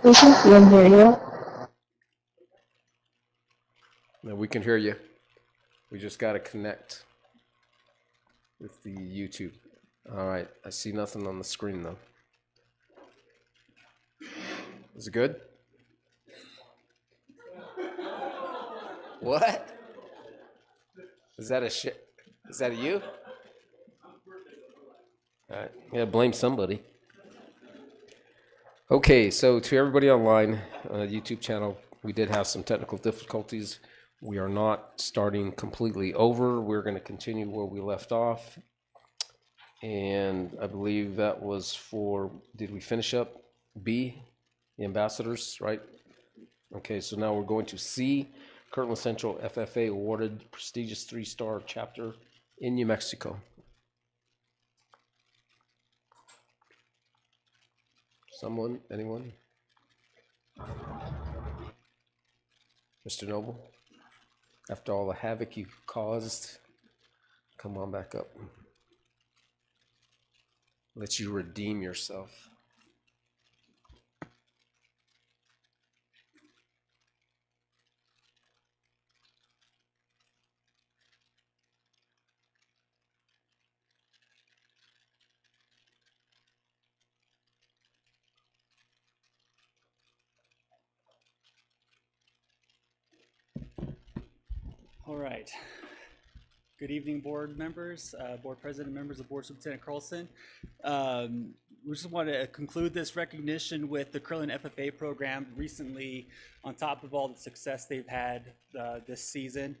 We can see and hear you. No, we can hear you. We just got to connect with the YouTube. All right. I see nothing on the screen, though. Is it good? What? Is that a shit? Is that a you? All right. Yeah, blame somebody. Okay, so to everybody online, YouTube channel, we did have some technical difficulties. We are not starting completely over. We're going to continue where we left off. And I believe that was for, did we finish up B, the ambassadors, right? Okay, so now we're going to C, Kirtland Central FFA awarded prestigious 3-star chapter in New Mexico. Someone, anyone? Mr. Noble, after all the havoc you caused, come on back up. Let you redeem yourself. All right. Good evening, board members, board president, members of Board Superintendent Carlson. We just want to conclude this recognition with the Kirtland FFA program. Recently, on top of all the success they've had this season,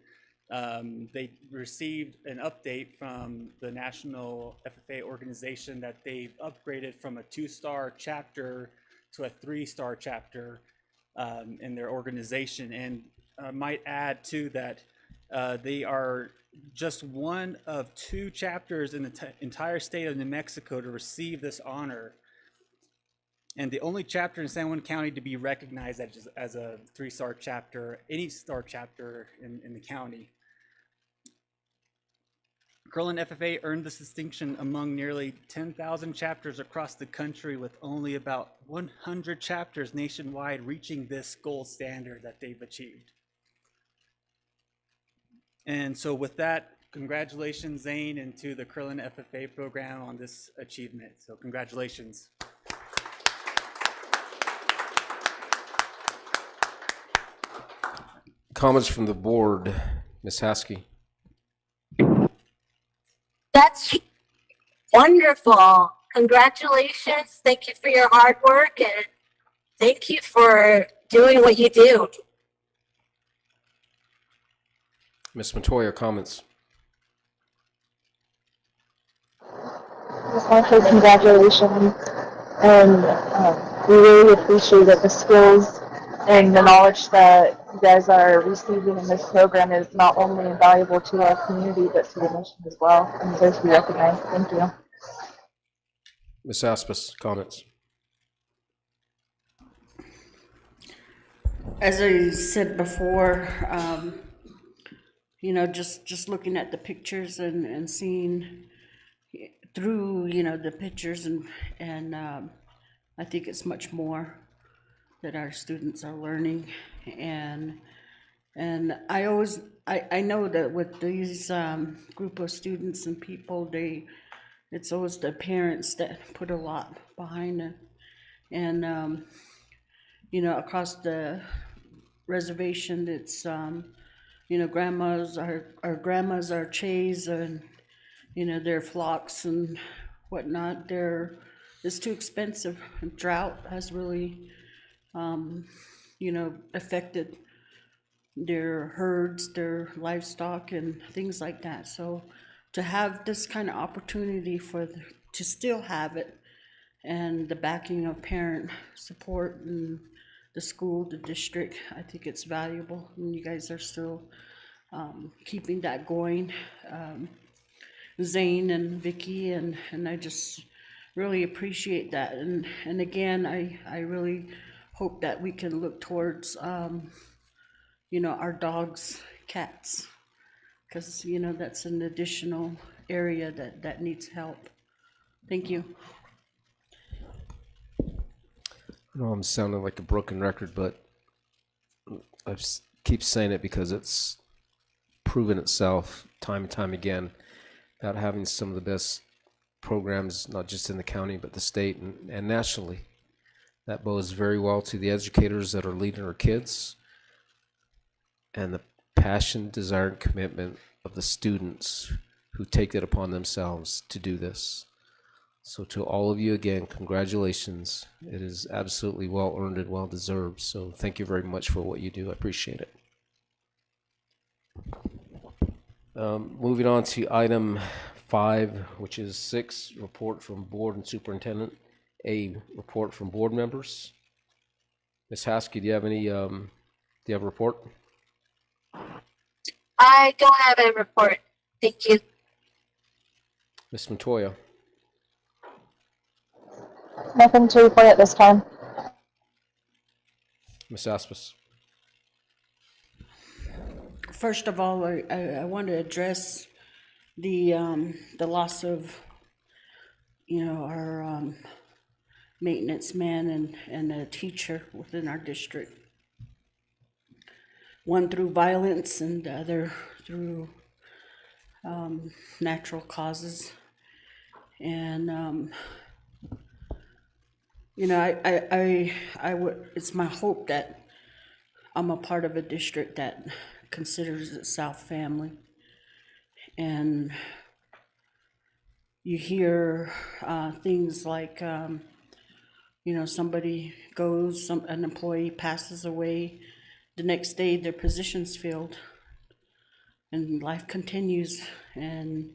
they received an update from the National FFA organization that they've upgraded from a 2-star chapter to a 3-star chapter in their organization. And I might add too that they are just one of 2 chapters in the entire state of New Mexico to receive this honor, and the only chapter in San Juan County to be recognized as a 3-star chapter, any star chapter in the county. Kirtland FFA earned this distinction among nearly 10,000 chapters across the country, with only about 100 chapters nationwide reaching this gold standard that they've achieved. And so with that, congratulations, Zane, and to the Kirtland FFA program on this achievement. So congratulations. Comments from the board, Ms. Haskey. That's wonderful. Congratulations. Thank you for your hard work, and thank you for doing what you do. Ms. Montoya, comments. Just want to say congratulations, and we really appreciate that the skills and the knowledge that you guys are receiving in this program is not only invaluable to our community, but to the nation as well, and deserves to be recognized. Thank you. Ms. Aspis, comments. As I said before, you know, just looking at the pictures and seeing through, you know, the pictures and I think it's much more that our students are learning, and I know that with these group of students and people, it's always the parents that put a lot behind it, and you know, across the reservation, it's you know, our grandmas are chays, and you know, their flocks and whatnot. It's too expensive. Drought has really you know, affected their herds, their livestock, and things like that. So to have this kind of opportunity to still have it, and the backing of parent support and the school, the district, I think it's valuable, and you guys are still keeping that going. Zane and Vicky, and I just really appreciate that. And again, I really hope that we can look towards, you know, our dogs, cats, because, you know, that's an additional area that needs help. Thank you. I know I'm sounding like a broken record, but keep saying it because it's proven itself time and time again about having some of the best programs, not just in the county, but the state and nationally. That bodes very well to the educators that are leading our kids and the passion, desire, and commitment of the students who take it upon themselves to do this. So to all of you, again, congratulations. It is absolutely well earned and well deserved. So thank you very much for what you do. I appreciate it. Moving on to item 5, which is 6, report from board and superintendent. A report from board members. Ms. Haskey, do you have a report? I don't have a report. Thank you. Ms. Montoya? Nothing to report at this time. Ms. Aspis? First of all, I want to address the loss of, our maintenance man and a teacher within our district. One through violence and the other through natural causes. And it's my hope that I'm a part of a district that considers itself family. And you hear things like, somebody goes, an employee passes away, the next day their position's filled, and life continues, and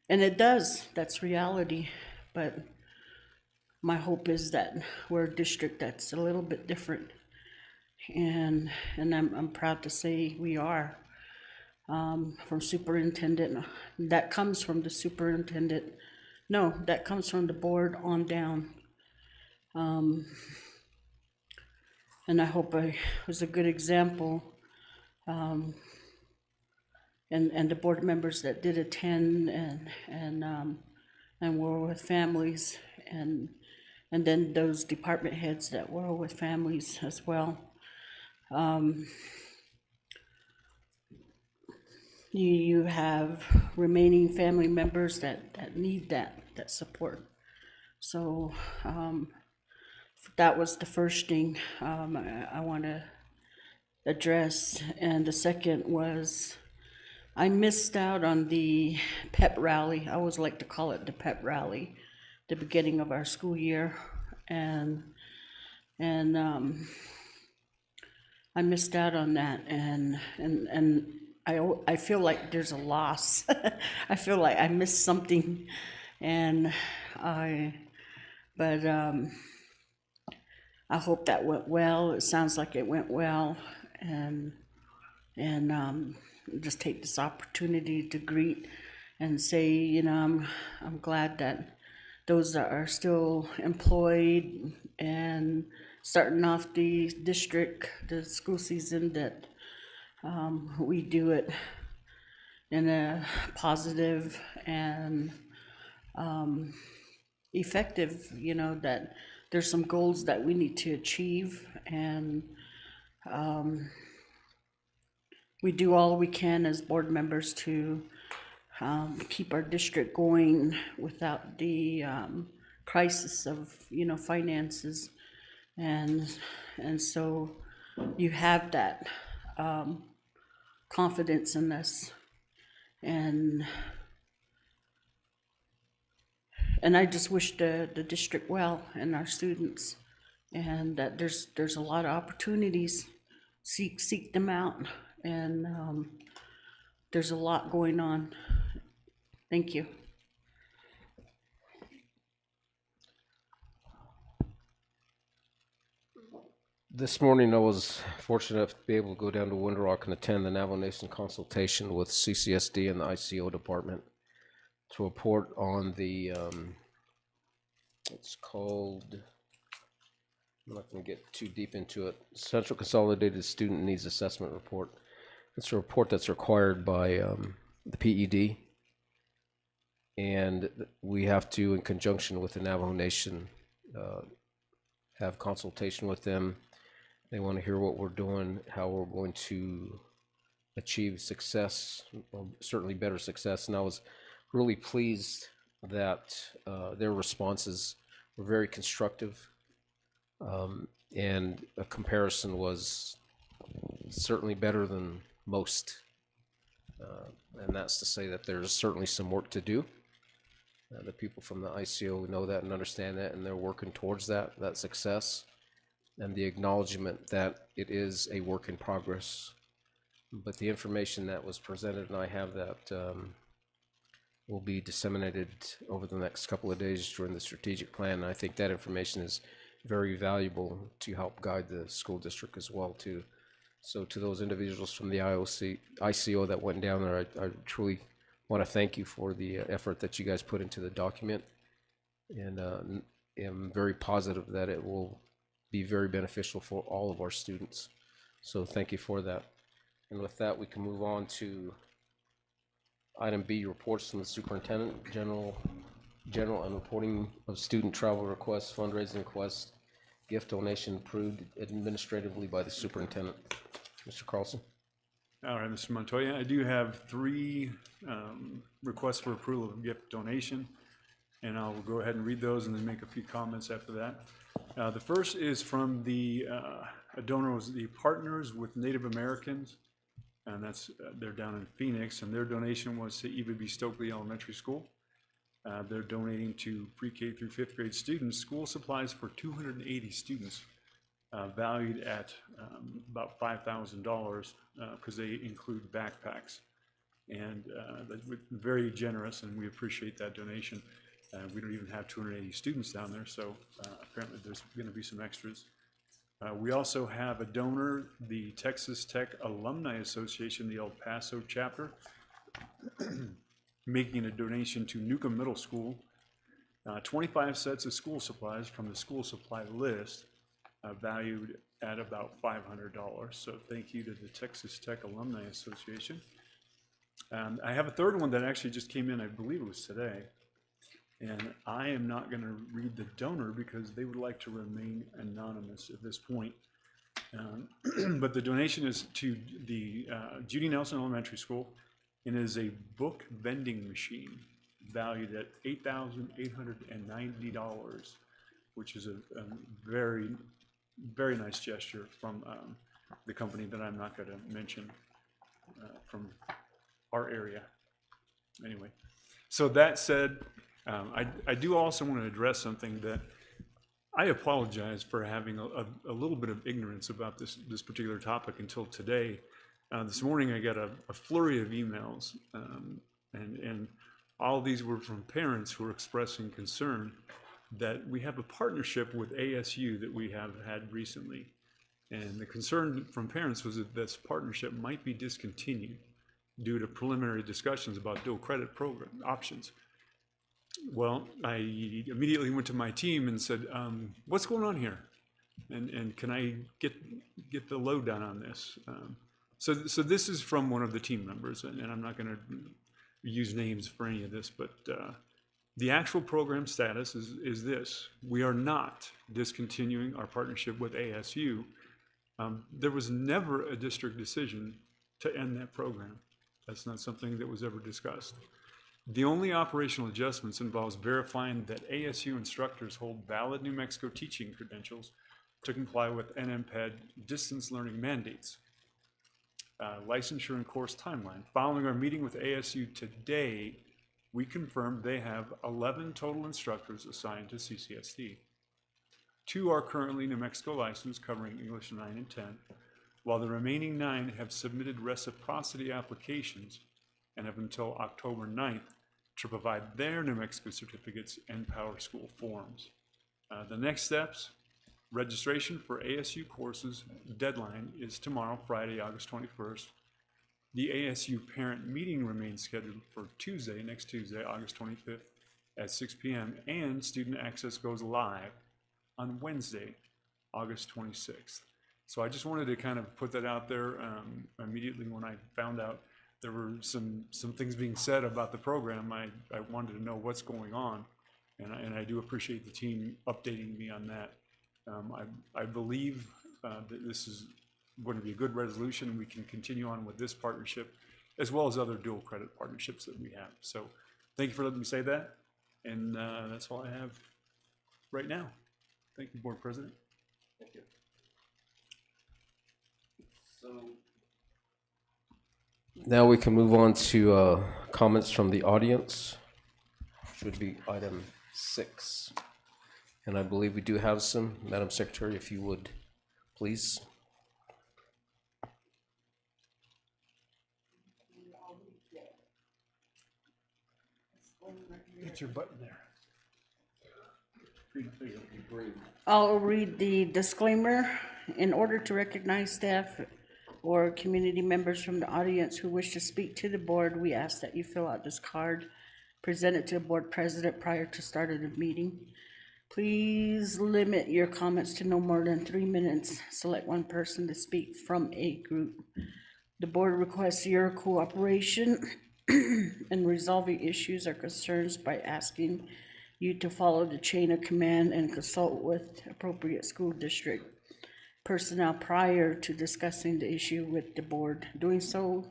it does. That's reality. But my hope is that we're a district that's a little bit different, and I'm proud to say we are. From superintendent, that comes from the superintendent. No, that comes from the board on down. And I hope I was a good example. And the board members that did attend and were with families, and then those department heads that were with families as well. You have remaining family members that need that support. So that was the first thing I want to address. And the second was I missed out on the pep rally. I always like to call it the pep rally, the beginning of our school year. And I missed out on that, and I feel like there's a loss. I feel like I missed something, but I hope that went well. It sounds like it went well, and just take this opportunity to greet and say, I'm glad that those that are still employed and starting off the school season, that we do it in a positive and effective, that there's some goals that we need to achieve, and we do all we can as board members to keep our district going without the crisis of finances, and so you have that confidence in us, and I just wish the district well and our students, and that there's a lot of opportunities. Seek them out, and there's a lot going on. Thank you. This morning I was fortunate enough to be able to go down to Window Rock and attend the Navajo Nation consultation with CCSD and the ICO department to report on the, it's called, I'm not going to get too deep into it, Central Consolidated Student Needs Assessment Report. It's a report that's required by the PED, and we have to, in conjunction with the Navajo Nation, have consultation with them. They want to hear what we're doing, how we're going to achieve success, or certainly better success. And I was really pleased that their responses were very constructive. And a comparison was certainly better than most. And that's to say that there's certainly some work to do. The people from the ICO know that and understand that, and they're working towards that success, and the acknowledgement that it is a work in progress. But the information that was presented, and I have that, will be disseminated over the next couple of days during the strategic plan. And I think that information is very valuable to help guide the school district as well too. So to those individuals from the ICO that went down there, I truly want to thank you for the effort that you guys put into the document, and am very positive that it will be very beneficial for all of our students. So thank you for that. And with that, we can move on to item B, reports from the superintendent, general and reporting of student travel requests, fundraising requests, gift donation approved administratively by the superintendent. Mr. Carlson. All right, Mr. Montoya, I do have 3 requests for approval of gift donation, and I'll go ahead and read those and then make a few comments after that. The first is from a donor was the Partners with Native Americans, and that's they're down in Phoenix, and their donation was to Eva B. Stokely Elementary School. They're donating to pre-K through 5th grade students school supplies for 280 students, valued at about $5,000, because they include backpacks. And that's very generous, and we appreciate that donation. We don't even have 280 students down there, so apparently there's going to be some extras. We also have a donor, the Texas Tech Alumni Association, the El Paso chapter, making a donation to Newcomb Middle School, 25 sets of school supplies from the school supply list, valued at about $500. So thank you to the Texas Tech Alumni Association. I have a third one that actually just came in, I believe it was today. And I am not going to read the donor because they would like to remain anonymous at this point. But the donation is to the Judy Nelson Elementary School, and is a book vending machine valued at $8,890, which is a very, very nice gesture from the company that I'm not going to mention from our area. Anyway, so that said, I do also want to address something that I apologize for having a little bit of ignorance about this particular topic until today. This morning I got a flurry of emails, and all these were from parents who were expressing concern that we have a partnership with ASU that we have had recently. And the concern from parents was that this partnership might be discontinued due to preliminary discussions about dual credit program options. Well, I immediately went to my team and said, what's going on here? And can I get the lowdown on this? So this is from one of the team members, and I'm not going to use names for any of this, but the actual program status is this. We are not discontinuing our partnership with ASU. There was never a district decision to end that program. That's not something that was ever discussed. The only operational adjustments involves verifying that ASU instructors hold valid New Mexico teaching credentials to comply with NMPED distance learning mandates. Licensure and course timeline. Following our meeting with ASU today, we confirmed they have 11 total instructors assigned to CCSD. 2 are currently New Mexico licensed, covering English 9 and 10, while the remaining 9 have submitted reciprocity applications and have until October 9th to provide their New Mexico certificates and Power School forms. The next steps, registration for ASU courses deadline is tomorrow, Friday, August 21st. The ASU parent meeting remains scheduled for Tuesday, next Tuesday, August 25th at 6 p.m. and student access goes live on Wednesday, August 26th. So I just wanted to kind of put that out there immediately when I found out there were some things being said about the program. I wanted to know what's going on, and I do appreciate the team updating me on that. I believe that this is going to be a good resolution. We can continue on with this partnership as well as other dual credit partnerships that we have. So thank you for letting me say that. And that's all I have right now. Thank you, Board President. Thank you. So now we can move on to comments from the audience, which would be item 6. And I believe we do have some. Madam Secretary, if you would, please. Hit your button there. I'll read the disclaimer. In order to recognize staff or community members from the audience who wish to speak to the board, we ask that you fill out this card, present it to the board president prior to start of the meeting. Please limit your comments to no more than 3 minutes. Select one person to speak from a group. The board requests your cooperation in resolving issues or concerns by asking you to follow the chain of command and consult with appropriate school district personnel prior to discussing the issue with the board. Doing so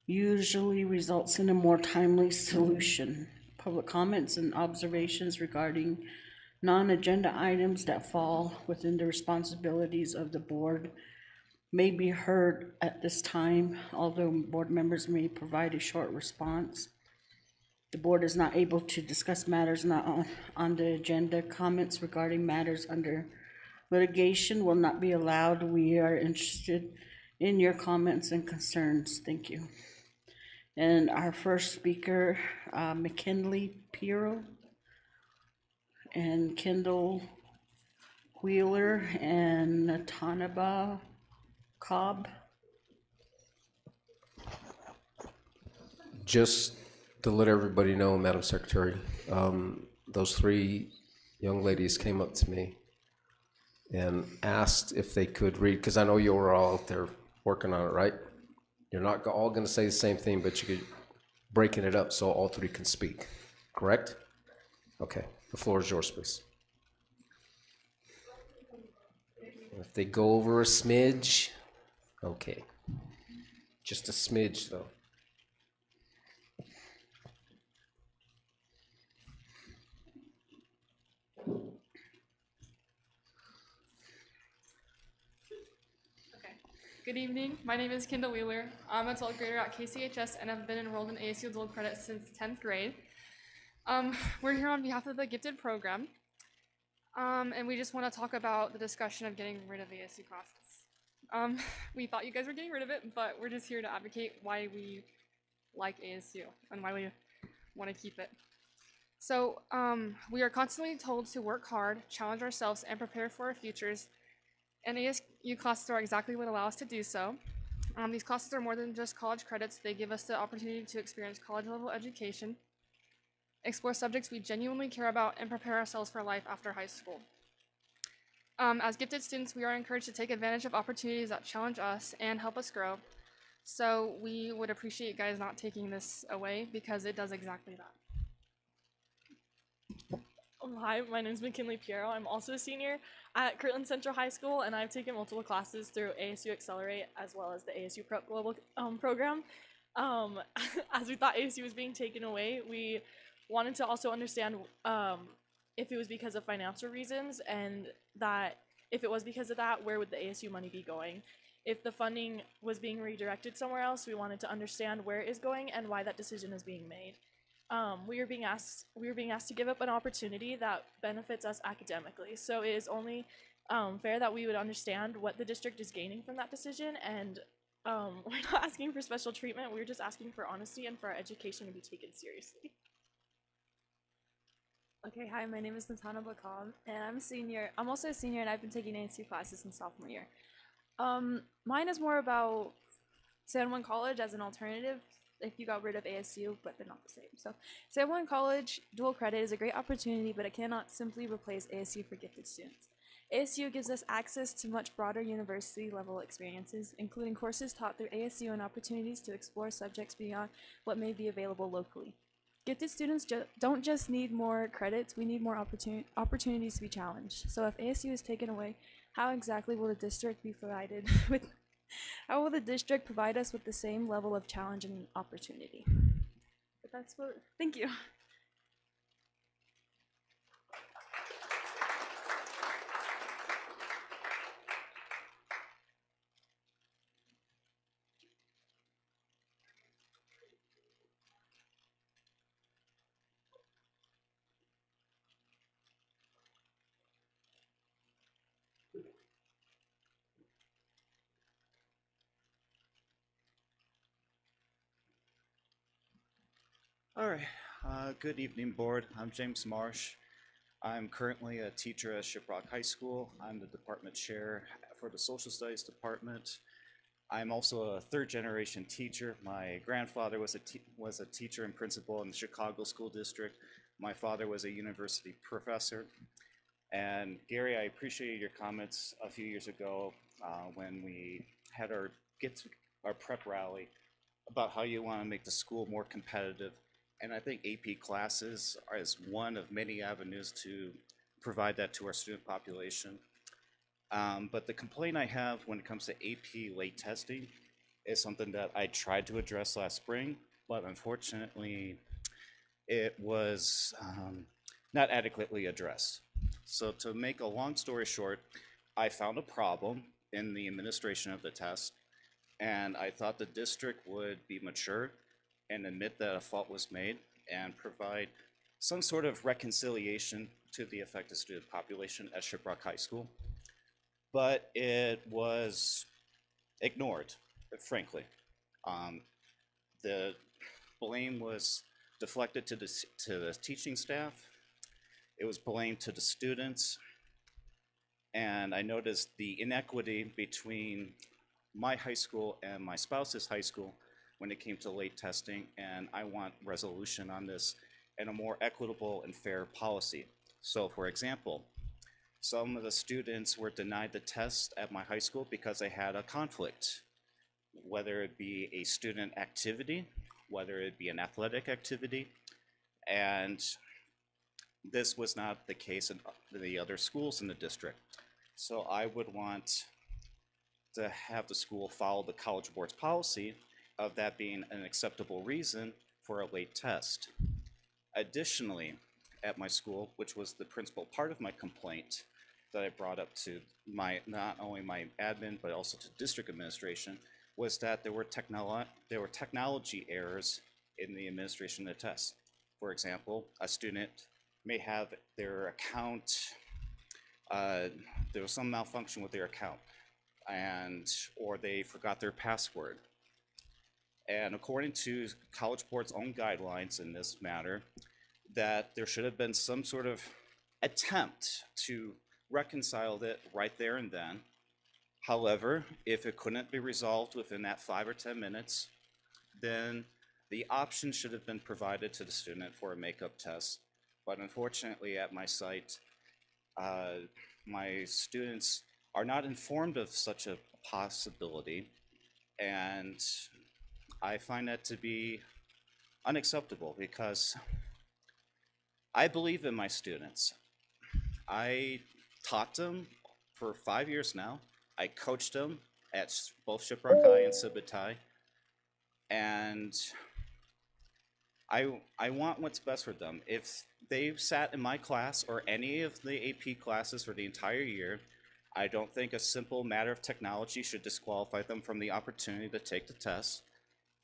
usually results in a more timely solution. Public comments and observations regarding non-agenda items that fall within the responsibilities of the board may be heard at this time, although board members may provide a short response. The board is not able to discuss matters not on the agenda. Comments regarding matters under litigation will not be allowed. We are interested in your comments and concerns. Thank you. And our first speaker, McKinley Piero and Kendall Wheeler and Tanaba Cobb. Just to let everybody know, Madam Secretary, those 3 young ladies came up to me and asked if they could read, because I know you were all out there working on it, right? You're not all going to say the same thing, but you could breaking it up so all 3 can speak, correct? Okay, the floor is yours, please. If they go over a smidge, okay. Just a smidge, though. Good evening. My name is Kendall Wheeler. I'm a 12th grader at KCHS and have been enrolled in ASU dual credit since 10th grade. We're here on behalf of the gifted program, and we just want to talk about the discussion of getting rid of ASU classes. We thought you guys were getting rid of it, but we're just here to advocate why we like ASU and why we want to keep it. So we are constantly told to work hard, challenge ourselves, and prepare for our futures. And ASU classes are exactly what allow us to do so. These classes are more than just college credits. They give us the opportunity to experience college-level education, explore subjects we genuinely care about, and prepare ourselves for life after high school. As gifted students, we are encouraged to take advantage of opportunities that challenge us and help us grow. So we would appreciate you guys not taking this away because it does exactly that. Hi, my name is McKinley Piero. I'm also a senior at Kirtland Central High School, and I've taken multiple classes through ASU Accelerate as well as the ASU Prep Global program. As we thought ASU was being taken away, we wanted to also understand if it was because of financial reasons, and that if it was because of that, where would the ASU money be going? If the funding was being redirected somewhere else, we wanted to understand where it is going and why that decision is being made. We were being asked to give up an opportunity that benefits us academically. So it is only fair that we would understand what the district is gaining from that decision, and we're not asking for special treatment. We're just asking for honesty and for our education to be taken seriously. Okay, hi, my name is Natana Bakam, and I'm a senior. I'm also a senior, and I've been taking ASU classes since sophomore year. Mine is more about San Juan College as an alternative if you got rid of ASU, but they're not the same. So San Juan College dual credit is a great opportunity, but it cannot simply replace ASU for gifted students. ASU gives us access to much broader university level experiences, including courses taught through ASU and opportunities to explore subjects beyond what may be available locally. Gifted students don't just need more credits, we need more opportunities to be challenged. So if ASU is taken away, how exactly will the district be provided with, how will the district provide us with the same level of challenge and opportunity? But that's what, thank you. All right. Good evening, board. I'm James Marsh. I'm currently a teacher at Shiprock High School. I'm the department chair for the social studies department. I'm also a third-generation teacher. My grandfather was a teacher and principal in the Chicago School District. My father was a university professor. And Gary, I appreciated your comments a few years ago when we had our prep rally about how you want to make the school more competitive. And I think AP classes is one of many avenues to provide that to our student population. But the complaint I have when it comes to AP late testing is something that I tried to address last spring, but unfortunately it was not adequately addressed. So to make a long story short, I found a problem in the administration of the test, and I thought the district would be mature and admit that a fault was made and provide some sort of reconciliation to the affected student population at Shiprock High School. But it was ignored, frankly. The blame was deflected to the teaching staff. It was blamed to the students. And I noticed the inequity between my high school and my spouse's high school when it came to late testing, and I want resolution on this and a more equitable and fair policy. So for example, some of the students were denied the test at my high school because they had a conflict, whether it be a student activity, whether it be an athletic activity, and this was not the case in the other schools in the district. So I would want to have the school follow the College Board's policy of that being an acceptable reason for a late test. Additionally, at my school, which was the principal part of my complaint that I brought up to not only my admin, but also to district administration, was that there were technology errors in the administration of the test. For example, a student may have their account, there was some malfunction with their account, or they forgot their password. And according to College Board's own guidelines in this matter, that there should have been some sort of attempt to reconcile it right there and then. However, if it couldn't be resolved within that 5 or 10 minutes, then the option should have been provided to the student for a makeup test. But unfortunately at my site, my students are not informed of such a possibility, and I find that to be unacceptable because I believe in my students. I taught them for 5 years now. I coached them at both Shiprock High and Civitai, and I want what's best for them. If they've sat in my class or any of the AP classes for the entire year, I don't think a simple matter of technology should disqualify them from the opportunity to take the test,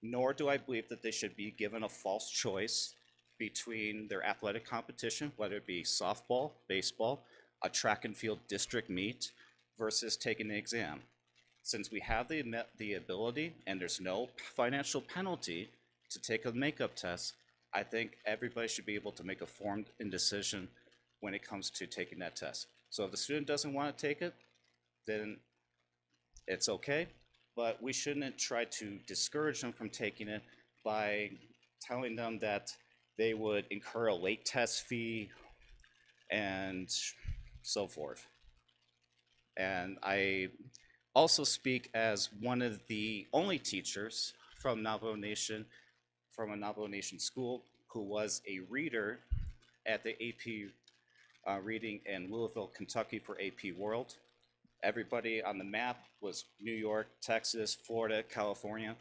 nor do I believe that they should be given a false choice between their athletic competition, whether it be softball, baseball, a track and field district meet, versus taking the exam. Since we have the ability and there's no financial penalty to take a makeup test, I think everybody should be able to make a formed decision when it comes to taking that test. So if the student doesn't want to take it, then it's okay, but we shouldn't try to discourage them from taking it by telling them that they would incur a late test fee and so forth. And I also speak as one of the only teachers from Navajo Nation, from a Navajo Nation school, who was a reader at the AP reading in Louisville, Kentucky for AP World. Everybody on the map was New York, Texas, Florida, California,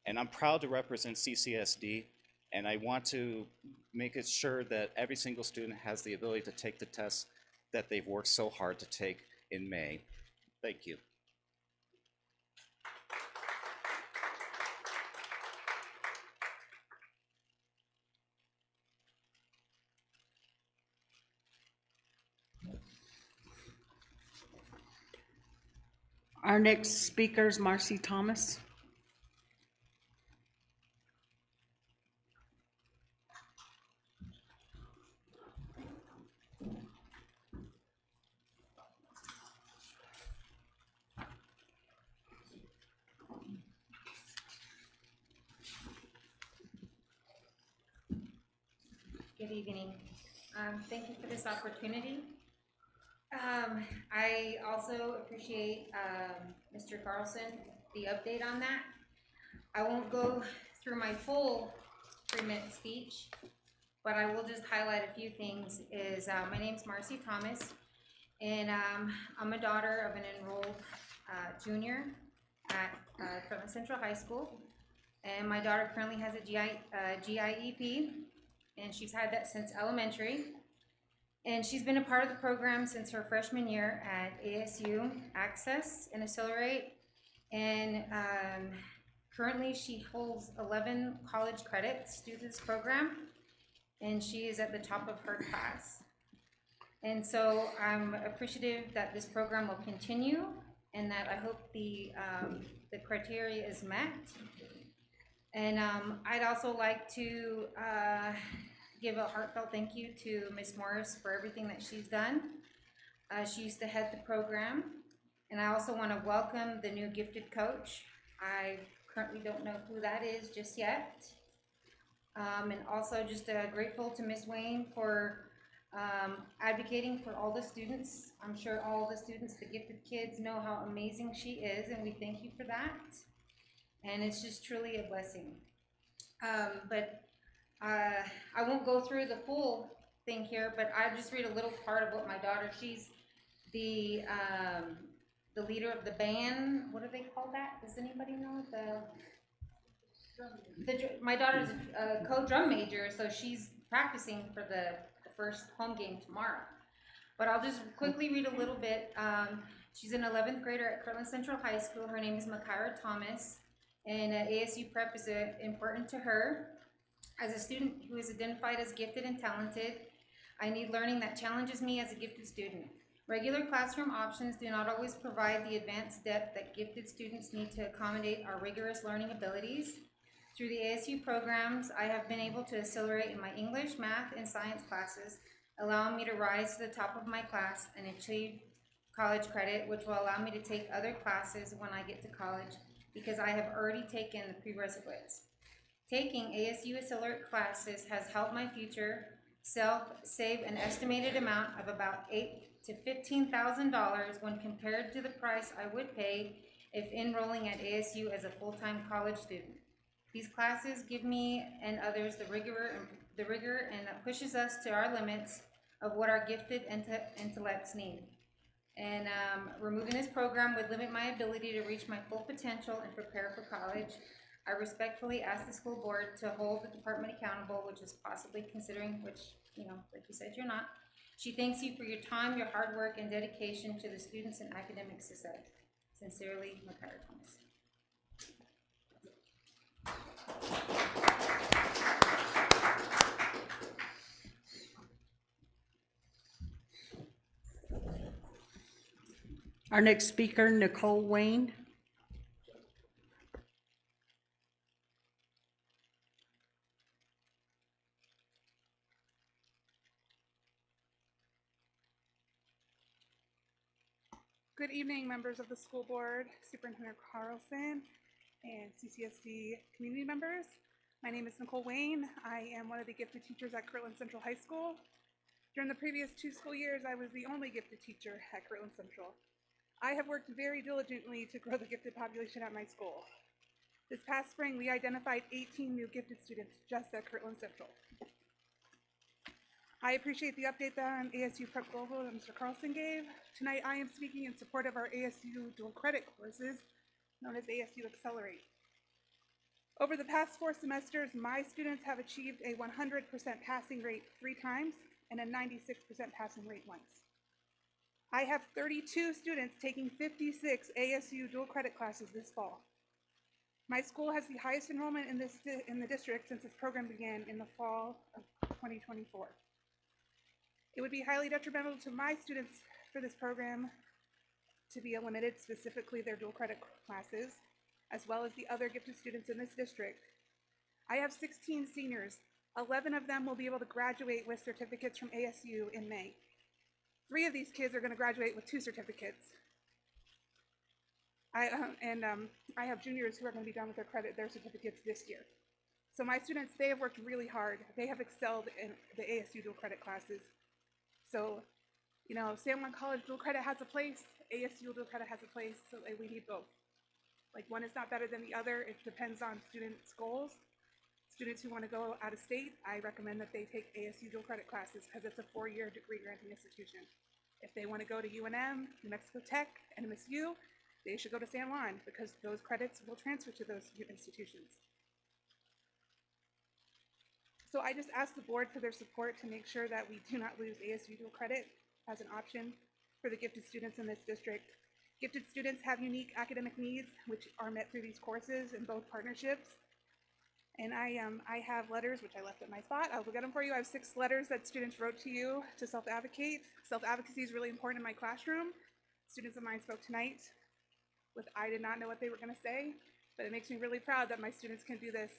and I'm proud to represent CCSD, and I want to make it sure that every single student has the ability to take the tests that they've worked so hard to take in May. Thank you. Our next speaker is Marcy Thomas. Good evening. Thank you for this opportunity. I also appreciate Mr. Carlson, the update on that. I won't go through my full 3-minute speech, but I will just highlight a few things. My name's Marcy Thomas, and I'm a daughter of an enrolled junior at Kirtland Central High School, and my daughter currently has a GIEP, and she's had that since elementary. And she's been a part of the program since her freshman year at ASU Access and Accelerate. And currently she holds 11 college credits through this program, and she is at the top of her class. And so I'm appreciative that this program will continue, and that I hope the criteria is met. And I'd also like to give a heartfelt thank you to Ms. Morris for everything that she's done. She used to head the program. And I also want to welcome the new gifted coach. I currently don't know who that is just yet. And also just grateful to Ms. Wayne for advocating for all the students. I'm sure all the students, the gifted kids, know how amazing she is, and we thank you for that. And it's just truly a blessing. I won't go through the full thing here, but I'll just read a little part of what my daughter, she's the leader of the band. What do they call that? Does anybody know? My daughter's a co-drum major, so she's practicing for the first home game tomorrow. But I'll just quickly read a little bit. She's an 11th grader at Kirtland Central High School. Her name is Makira Thomas, and ASU Prep is important to her. As a student who is identified as gifted and talented, I need learning that challenges me as a gifted student. Regular classroom options do not always provide the advanced depth that gifted students need to accommodate our rigorous learning abilities. Through the ASU programs, I have been able to accelerate in my English, math, and science classes, allowing me to rise to the top of my class and achieve college credit, which will allow me to take other classes when I get to college, because I have already taken the prerequisites. Taking ASU Accelerate classes has helped my future self save an estimated amount of about $8,000 to $15,000 when compared to the price I would pay if enrolling at ASU as a full-time college student. These classes give me and others the rigor and pushes us to our limits of what our gifted intellects need. And removing this program would limit my ability to reach my full potential and prepare for college. I respectfully ask the school board to hold the department accountable, which is possibly considering, which, you know, like you said, you're not. She thanks you for your time, your hard work, and dedication to the students and academic success. Sincerely, Makira Thomas. Our next speaker, Nicole Wayne. Good evening, members of the school board, Superintendent Carlson, and CCSD community members. My name is Nicole Wayne. I am one of the gifted teachers at Kirtland Central High School. During the previous 2 school years, I was the only gifted teacher at Kirtland Central. I have worked very diligently to grow the gifted population at my school. This past spring, we identified 18 new gifted students just at Kirtland Central. I appreciate the update that on ASU Prep Global that Mr. Carlson gave. Tonight I am speaking in support of our ASU dual credit courses, known as ASU Accelerate. Over the past 4 semesters, my students have achieved a 100% passing rate 3 times and a 96% passing rate once. I have 32 students taking 56 ASU dual credit classes this fall. My school has the highest enrollment in the district since this program began in the fall of 2024. It would be highly detrimental to my students for this program to be limited, specifically their dual credit classes, as well as the other gifted students in this district. I have 16 seniors. 11 of them will be able to graduate with certificates from ASU in May. 3 of these kids are going to graduate with 2 certificates. I have juniors who are going to be done with their certificates this year. So my students, they have worked really hard. They have excelled in the ASU dual credit classes. So, you know, San Juan College dual credit has a place, ASU dual credit has a place, so we need both. Like, one is not better than the other. It depends on students' goals. Students who want to go out of state, I recommend that they take ASU dual credit classes because it's a 4-year degree granting institution. If they want to go to UNM, New Mexico Tech, and MSU, they should go to San Juan because those credits will transfer to those institutions. So I just ask the board for their support to make sure that we do not lose ASU dual credit as an option for the gifted students in this district. Gifted students have unique academic needs, which are met through these courses in both partnerships. And I have letters, which I left at my spot. I'll get them for you. I have 6 letters that students wrote to you to self-advocate. Self-advocacy is really important in my classroom. Students of mine spoke tonight I did not know what they were going to say, but it makes me really proud that my students can do this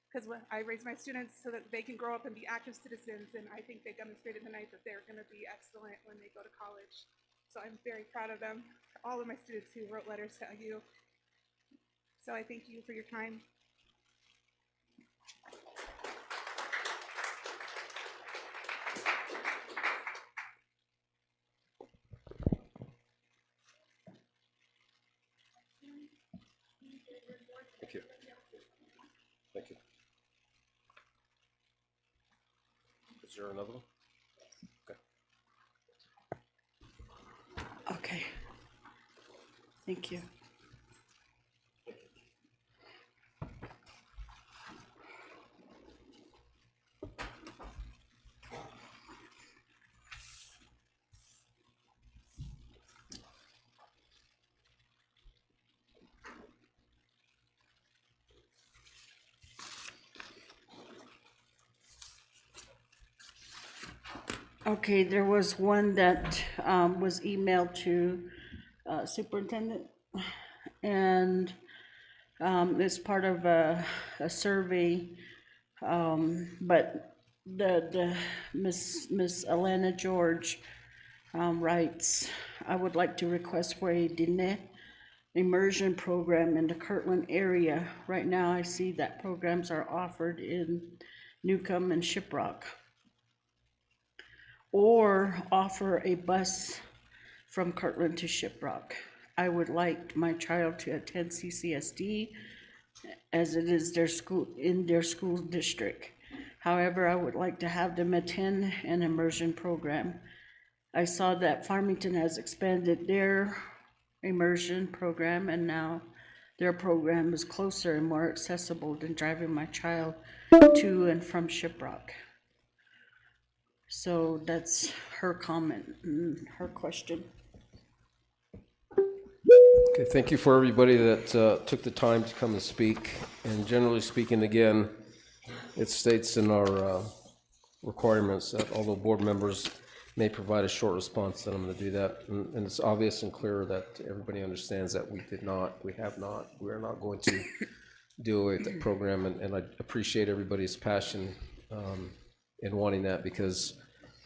because I raise my students so that they can grow up and be active citizens, and I think they demonstrated tonight that they're going to be excellent when they go to college. So I'm very proud of them, all of my students who wrote letters to you. So I thank you for your time. Thank you. Thank you. Is there another one? Okay. Okay. Thank you. Okay, there was one that was emailed to superintendent, and it's part of a survey, but the Miss Alana George writes, I would like to request for a Diné immersion program in the Kirtland area. Right now I see that programs are offered in Newcomb and Shiprock, or offer a bus from Kirtland to Shiprock. I would like my child to attend CCSD as it is their school in their school district. However, I would like to have them attend an immersion program. I saw that Farmington has expanded their immersion program, and now their program is closer and more accessible than driving my child to and from Shiprock. So that's her comment and her question. Okay, thank you for everybody that took the time to come and speak. And generally speaking, again, it states in our requirements that although board members may provide a short response, that I'm going to do that. And it's obvious and clear that everybody understands that we are not going to do away with that program. And I appreciate everybody's passion in wanting that, because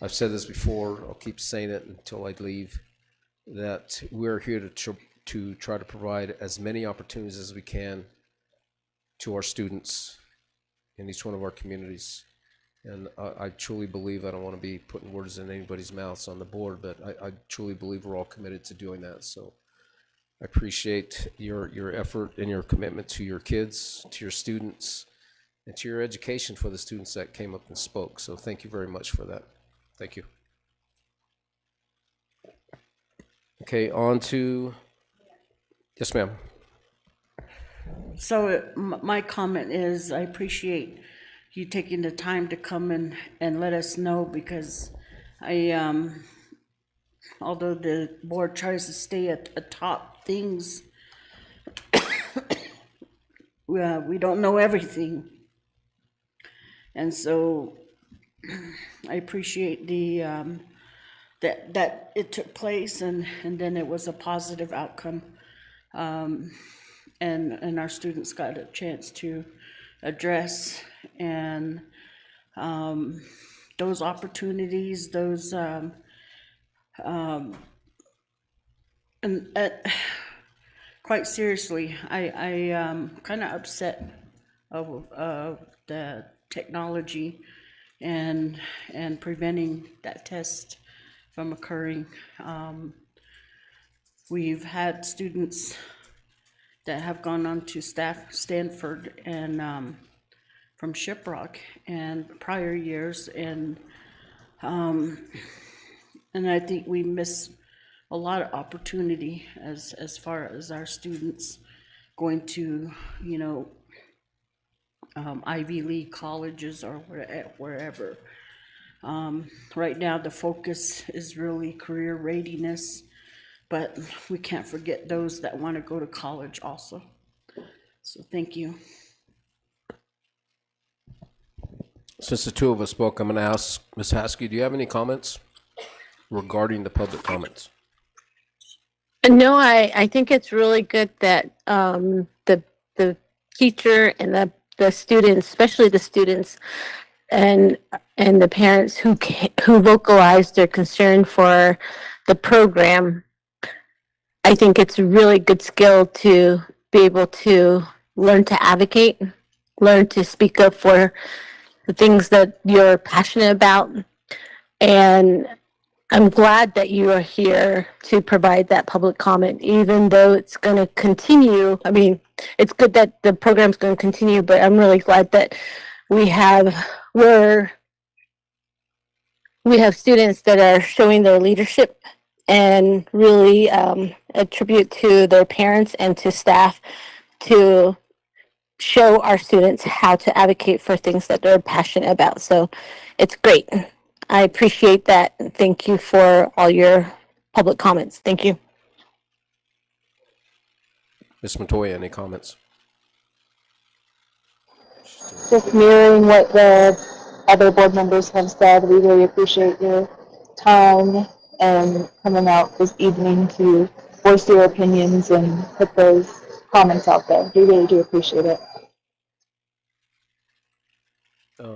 I've said this before, I'll keep saying it until I leave, that we're here to try to provide as many opportunities as we can to our students in each one of our communities. And I truly believe, I don't want to be putting words in anybody's mouths on the board, but I truly believe we're all committed to doing that. So I appreciate your effort and your commitment to your kids, to your students, and to your education for the students that came up and spoke. So thank you very much for that. Thank you. Okay, on to, yes, ma'am. So my comment is, I appreciate you taking the time to come and let us know, because although the board tries to stay atop things, we don't know everything. And so I appreciate that it took place, and then it was a positive outcome. And our students got a chance to address, and those opportunities, those quite seriously, I kind of upset of the technology and preventing that test from occurring. We've had students that have gone on to Stanford and from Shiprock and prior years, and I think we miss a lot of opportunity as far as our students going to, you know, Ivy League colleges or wherever. Right now, the focus is really career readiness, but we can't forget those that want to go to college also. So thank you. Since the two of us spoke, I'm going to ask Ms. Haskey, do you have any comments regarding the public comments? No, I think it's really good that the teacher and the students, especially the students and the parents who vocalized their concern for the program. I think it's a really good skill to be able to learn to advocate, learn to speak up for the things that you're passionate about. And I'm glad that you are here to provide that public comment, even though it's going to continue. I mean, it's good that the program's going to continue, but I'm really glad that we have students that are showing their leadership and really attribute to their parents and to staff to show our students how to advocate for things that they're passionate about. So it's great. I appreciate that. Thank you for all your public comments. Thank you. Ms. Montoya, any comments? Just mirroring what the other board members have said, we really appreciate your time and coming out this evening to voice your opinions and put those comments out there. We really do appreciate it.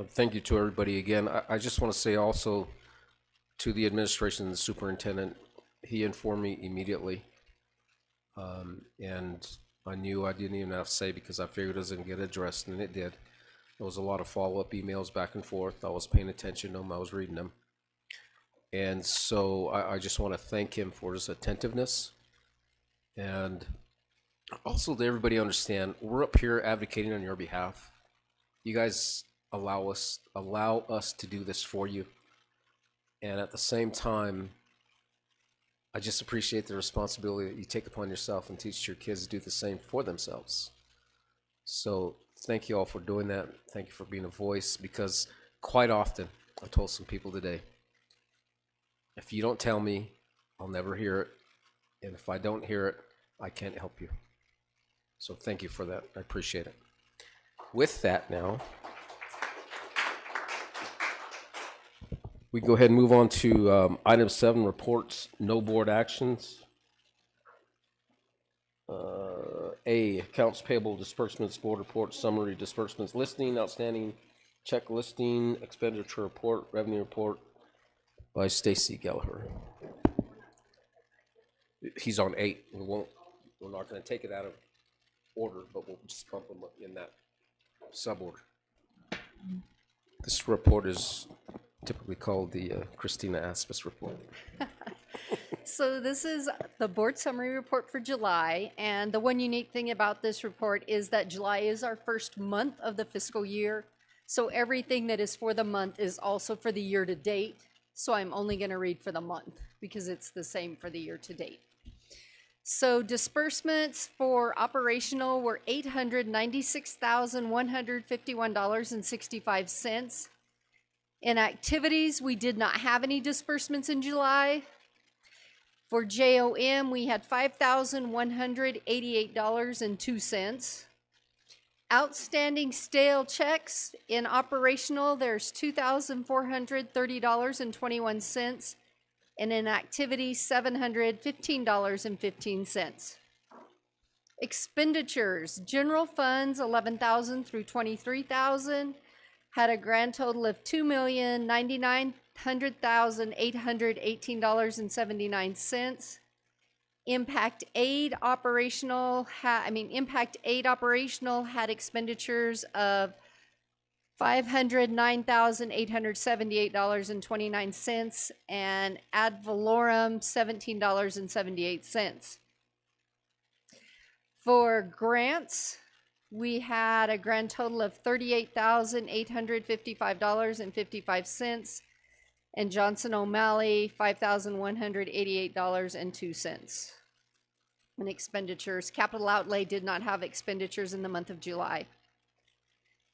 Thank you to everybody again. I just want to say also to the administration and the superintendent, he informed me immediately. And I knew I didn't even have to say, because I figured it was going to get addressed, and it did. There was a lot of follow-up emails back and forth. I was paying attention to them. I was reading them. And so I just want to thank him for his attentiveness. And also to everybody understand, we're up here advocating on your behalf. You guys allow us to do this for you. And at the same time, I just appreciate the responsibility that you take upon yourself and teach your kids to do the same for themselves. So thank you all for doing that. Thank you for being a voice, because quite often, I told some people today, if you don't tell me, I'll never hear it. And if I don't hear it, I can't help you. So thank you for that. I appreciate it. With that now, we can go ahead and move on to item 7, reports, no board actions. A, accounts payable disbursements, board report, summary disbursements listing, outstanding check listing, expenditure report, revenue report by Stacy Gallagher. He's on 8. We're not going to take it out of order, but we'll just bump him in that suborder. This report is typically called the Christina Aspis report. So this is the board summary report for July, and the one unique thing about this report is that July is our first month of the fiscal year, so everything that is for the month is also for the year to date. So I'm only going to read for the month because it's the same for the year to date. So disbursements for operational were $896,151.65. In activities, we did not have any disbursements in July. For JOM, we had $5,188.02. Outstanding stale checks in operational, there's $2,430.21. And in activity, $715.15. Expenditures, general funds, $11,000 through $23,000, had a grand total of $2,900,818.79. Impact aid operational had expenditures of $509,878.29 and ad valorem $17.78. For grants, we had a grand total of $38,855.55 and Johnson O'Malley $5,188.02. And expenditures, capital outlay did not have expenditures in the month of July.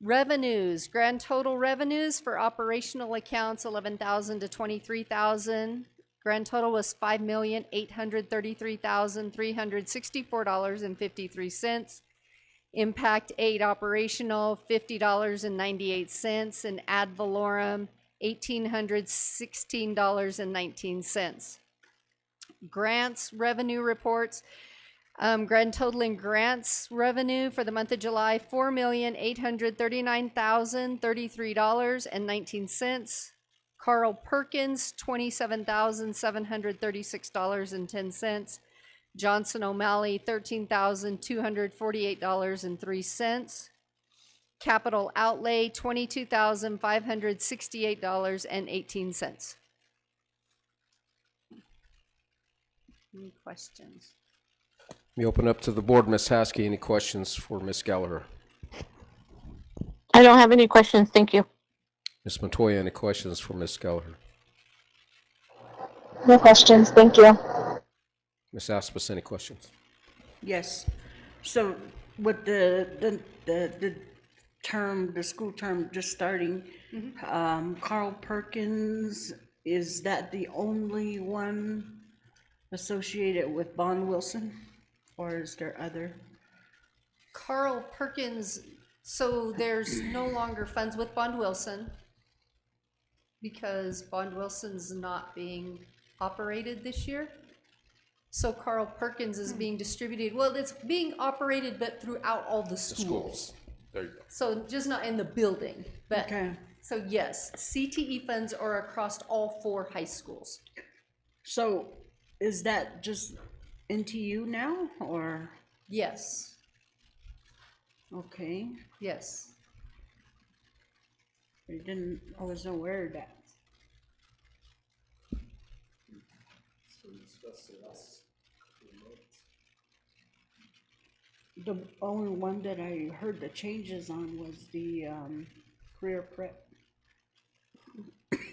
Revenues, grand total revenues for operational accounts, $11,000 to $23,000. Grand total was $5,833,364.53. Impact aid operational, $50.98, and ad valorem, $1,816.19. Grants revenue reports. Grand total in grants revenue for the month of July, $4,839,033.19. Carl Perkins, $27,736.10. Johnson O'Malley, $13,248.03. Capital outlay, $22,568.18. Any questions? We open up to the board. Ms. Haskey, any questions for Ms. Gallagher? I don't have any questions. Thank you. Ms. Montoya, any questions for Ms. Gallagher? No questions. Thank you. Ms. Aspis, any questions? Yes. So with the term, the school term just starting, Carl Perkins, is that the only one associated with Bond Wilson, or is there other? Carl Perkins, so there's no longer funds with Bond Wilson because Bond Wilson's not being operated this year. So Carl Perkins is being distributed, well, it's being operated, but throughout all the schools. There you go. So just not in the building, but, Okay. so yes, CTE funds are across all 4 high schools. So is that just NTU now, or? Yes, Okay, yes. I wasn't aware of that. The only one that I heard the changes on was the career prep.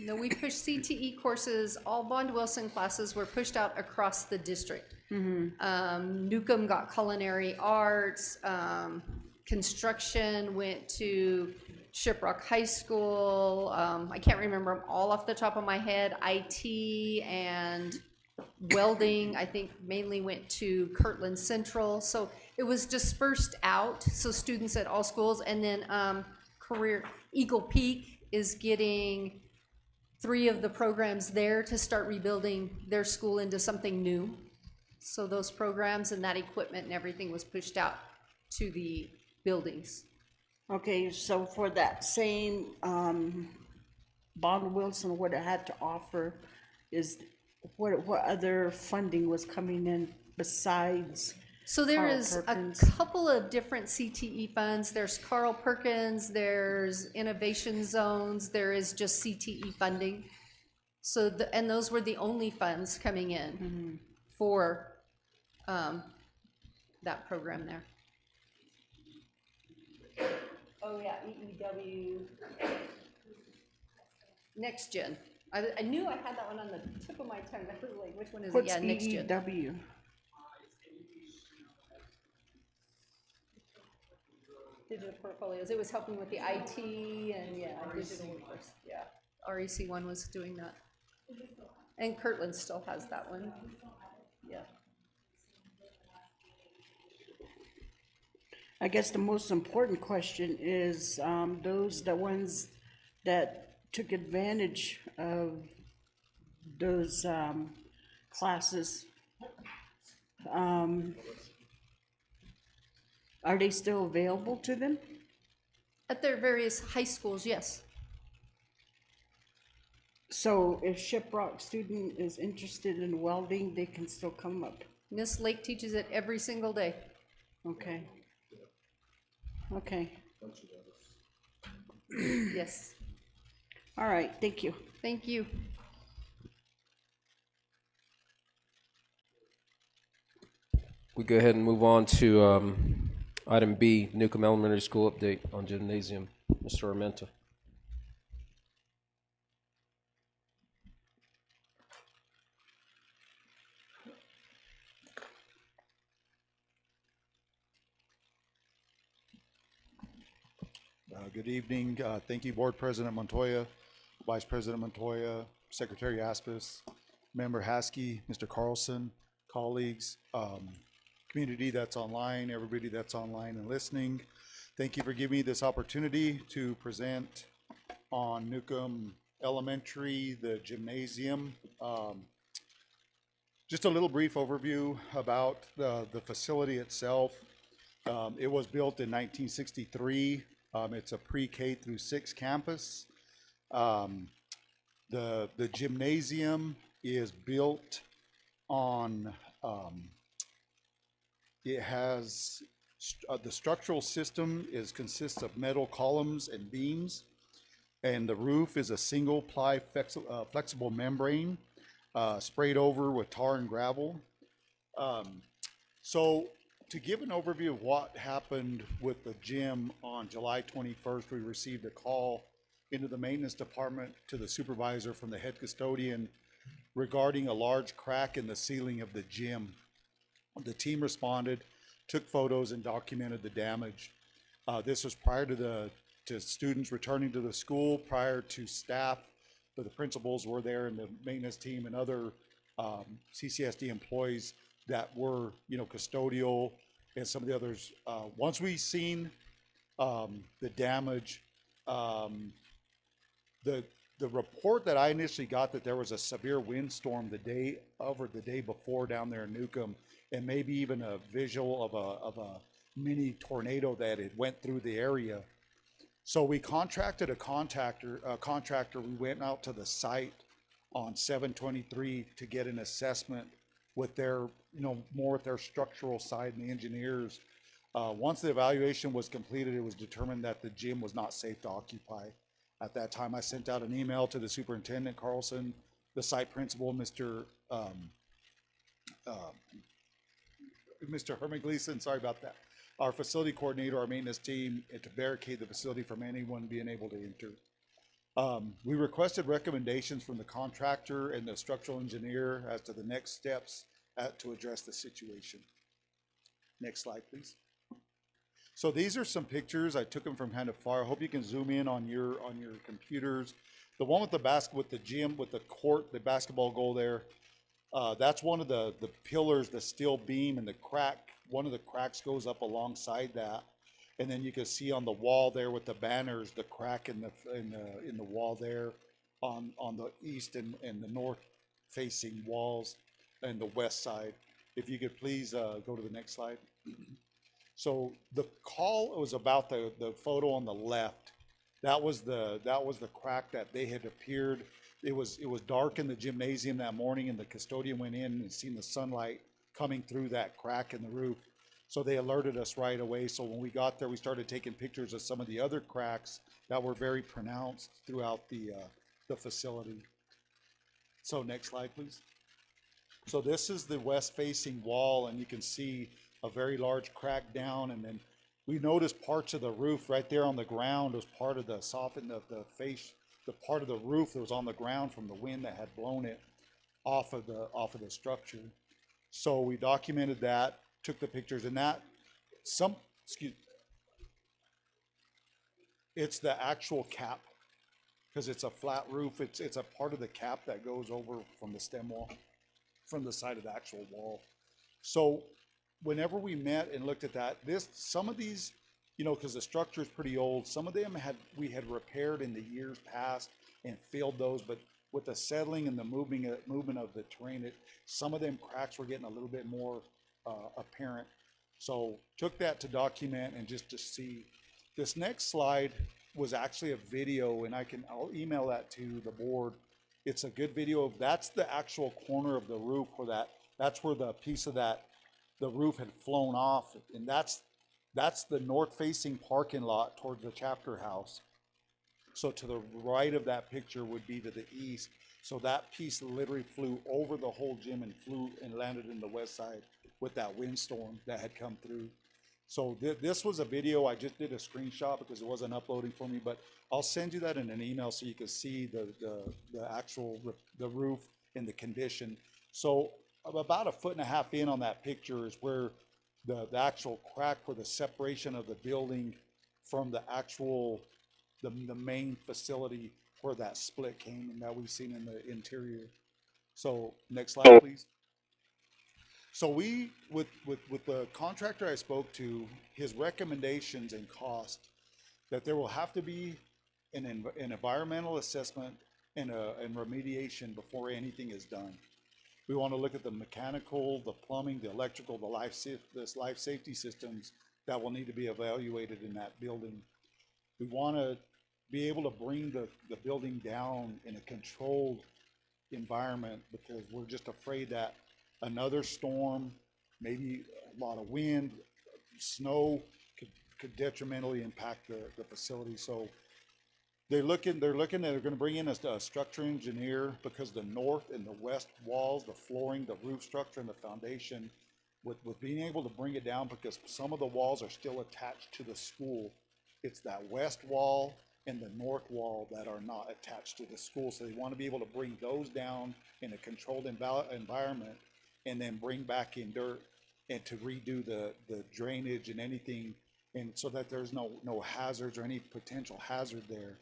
No, we pushed CTE courses, all Bond Wilson classes were pushed out across the district. Newcomb got culinary arts, construction went to Shiprock High School. I can't remember them all off the top of my head. IT and welding, I think mainly went to Kirtland Central. So it was dispersed out, so students at all schools. And then career, Eagle Peak is getting 3 of the programs there to start rebuilding their school into something new. So those programs and that equipment and everything was pushed out to the buildings. Okay, so for that same Bond Wilson, what it had to offer is what other funding was coming in besides? So there Carl is Perkins? a couple of different CTE funds. There's Carl Perkins, there's Innovation Zones, there is just CTE funding. So, and those were the only funds coming in for that program there. Oh yeah, EEW. Next Gen. I knew I had that one on the tip of my tongue. I was like, which one is it? What's Yeah, next gen. EEW? Digital portfolios. It was helping with the IT and yeah, digital workforce. Yeah, REC one was doing that. And Kirtland still has that one. Yeah. I guess the most important question is, the ones that took advantage of those, classes, are they still available to them? At their various high schools, yes. So if Shiprock student is interested in welding, they can still come up? Miss Lake teaches it every single day. Okay. Okay, Yes. all right, thank you. Thank you. We go ahead and move on to item B, Newcomb Elementary School update on gymnasium. Mr. Armenta. Good evening. Thank you, Board President Montoya, Vice President Montoya, Secretary Aspis, Member Haskey, Mr. Carlson, colleagues, community that's online, everybody that's online and listening. Thank you for giving me this opportunity to present on Newcomb Elementary, the gymnasium. Just a little brief overview about the facility itself. It was built in 1963. It's a pre-K through 6 campus. The gymnasium is built on, it has, the structural system consists of metal columns and beams, and the roof is a single ply flexible membrane sprayed over with tar and gravel. So to give an overview of what happened with the gym on July 21st, we received a call into the maintenance department to the supervisor from the head custodian regarding a large crack in the ceiling of the gym. The team responded, took photos, and documented the damage. This was prior to students returning to the school, prior to staff, but the principals were there and the maintenance team and other CCSD employees that were, custodial and some of the others. Once we seen the damage, the report that I initially got that there was a severe windstorm the day before down there in Newcomb, and maybe even a visual of a mini tornado that it went through the area. So we contracted a contractor. We went out to the site on 7/23 to get an assessment with their, more with their structural side and the engineers. Once the evaluation was completed, it was determined that the gym was not safe to occupy. At that time, I sent out an email to the superintendent, Carlson, the site principal, Mr. Herman Gleason, sorry about that, our facility coordinator, our maintenance team, and to barricade the facility from anyone being able to enter. We requested recommendations from the contractor and the structural engineer as to the next steps to address the situation. Next slide, please. So these are some pictures. I took them from kind of far. I hope you can zoom in on your computers. The one with with the gym, with the court, the basketball goal there, that's one of the pillars, the steel beam, and the crack. One of the cracks goes up alongside that, and then you can see on the wall there with the banners, the crack in the wall there, on the east and the north facing walls, and the west side. If you could please go to the next slide. So the call was about the photo on the left. That was the crack that they had appeared. It was dark in the gymnasium that morning, and the custodian went in and seen the sunlight coming through that crack in the roof. So they alerted us right away. So when we got there, we started taking pictures of some of the other cracks that were very pronounced throughout the facility. So next slide, please. So this is the west-facing wall, and you can see a very large crack down, and then we noticed parts of the roof right there on the ground was part of the softened of the face the part of the roof that was on the ground from the wind that had blown it off of the structure. So we documented that, took the pictures, and that it's the actual cap, because it's a flat roof. It's a part of the cap that goes over from the stem wall, from the side of the actual wall. So whenever we met and looked at that, some of these, you know, because the structure is pretty old, some of them we had repaired in the years past and filled those, but with the settling and the movement of the terrain, some of them cracks were getting a little bit more apparent. So took that to document and just to see. This next slide was actually a video, and I'll email that to the board. It's a good video that's the actual corner of the roof where that's where the piece of the roof had flown off, and that's the north-facing parking lot towards the chapter house. So to the right of that picture would be to the east. So that piece literally flew over the whole gym and flew and landed in the west side with that windstorm that had come through. So this was a video. I just did a screenshot because it wasn't uploading for me, but I'll send you that in an email so you can see the actual roof and the condition. So about 1.5 feet in on that picture is where the actual crack for the separation of the building from the actual the main facility where that split came and that we've seen in the interior. So next slide, please. So we, with the contractor I spoke to, his recommendations and cost, that there will have to be an environmental assessment and remediation before anything is done. We want to look at the mechanical, the plumbing, the electrical, the life safety systems that will need to be evaluated in that building. We want to be able to bring the building down in a controlled environment because we're just afraid that another storm, maybe a lot of wind, snow could detrimentally impact the facility. So they're going to bring in a structure engineer because the north and the west walls, the flooring, the roof structure, and the foundation, with being able to bring it down because some of the walls are still attached to the school. It's that west wall and the north wall that are not attached to the school. So they want to be able to bring those down in a controlled environment and then bring back in dirt and to redo the drainage and anything, and so that there's no hazards or any potential hazard there.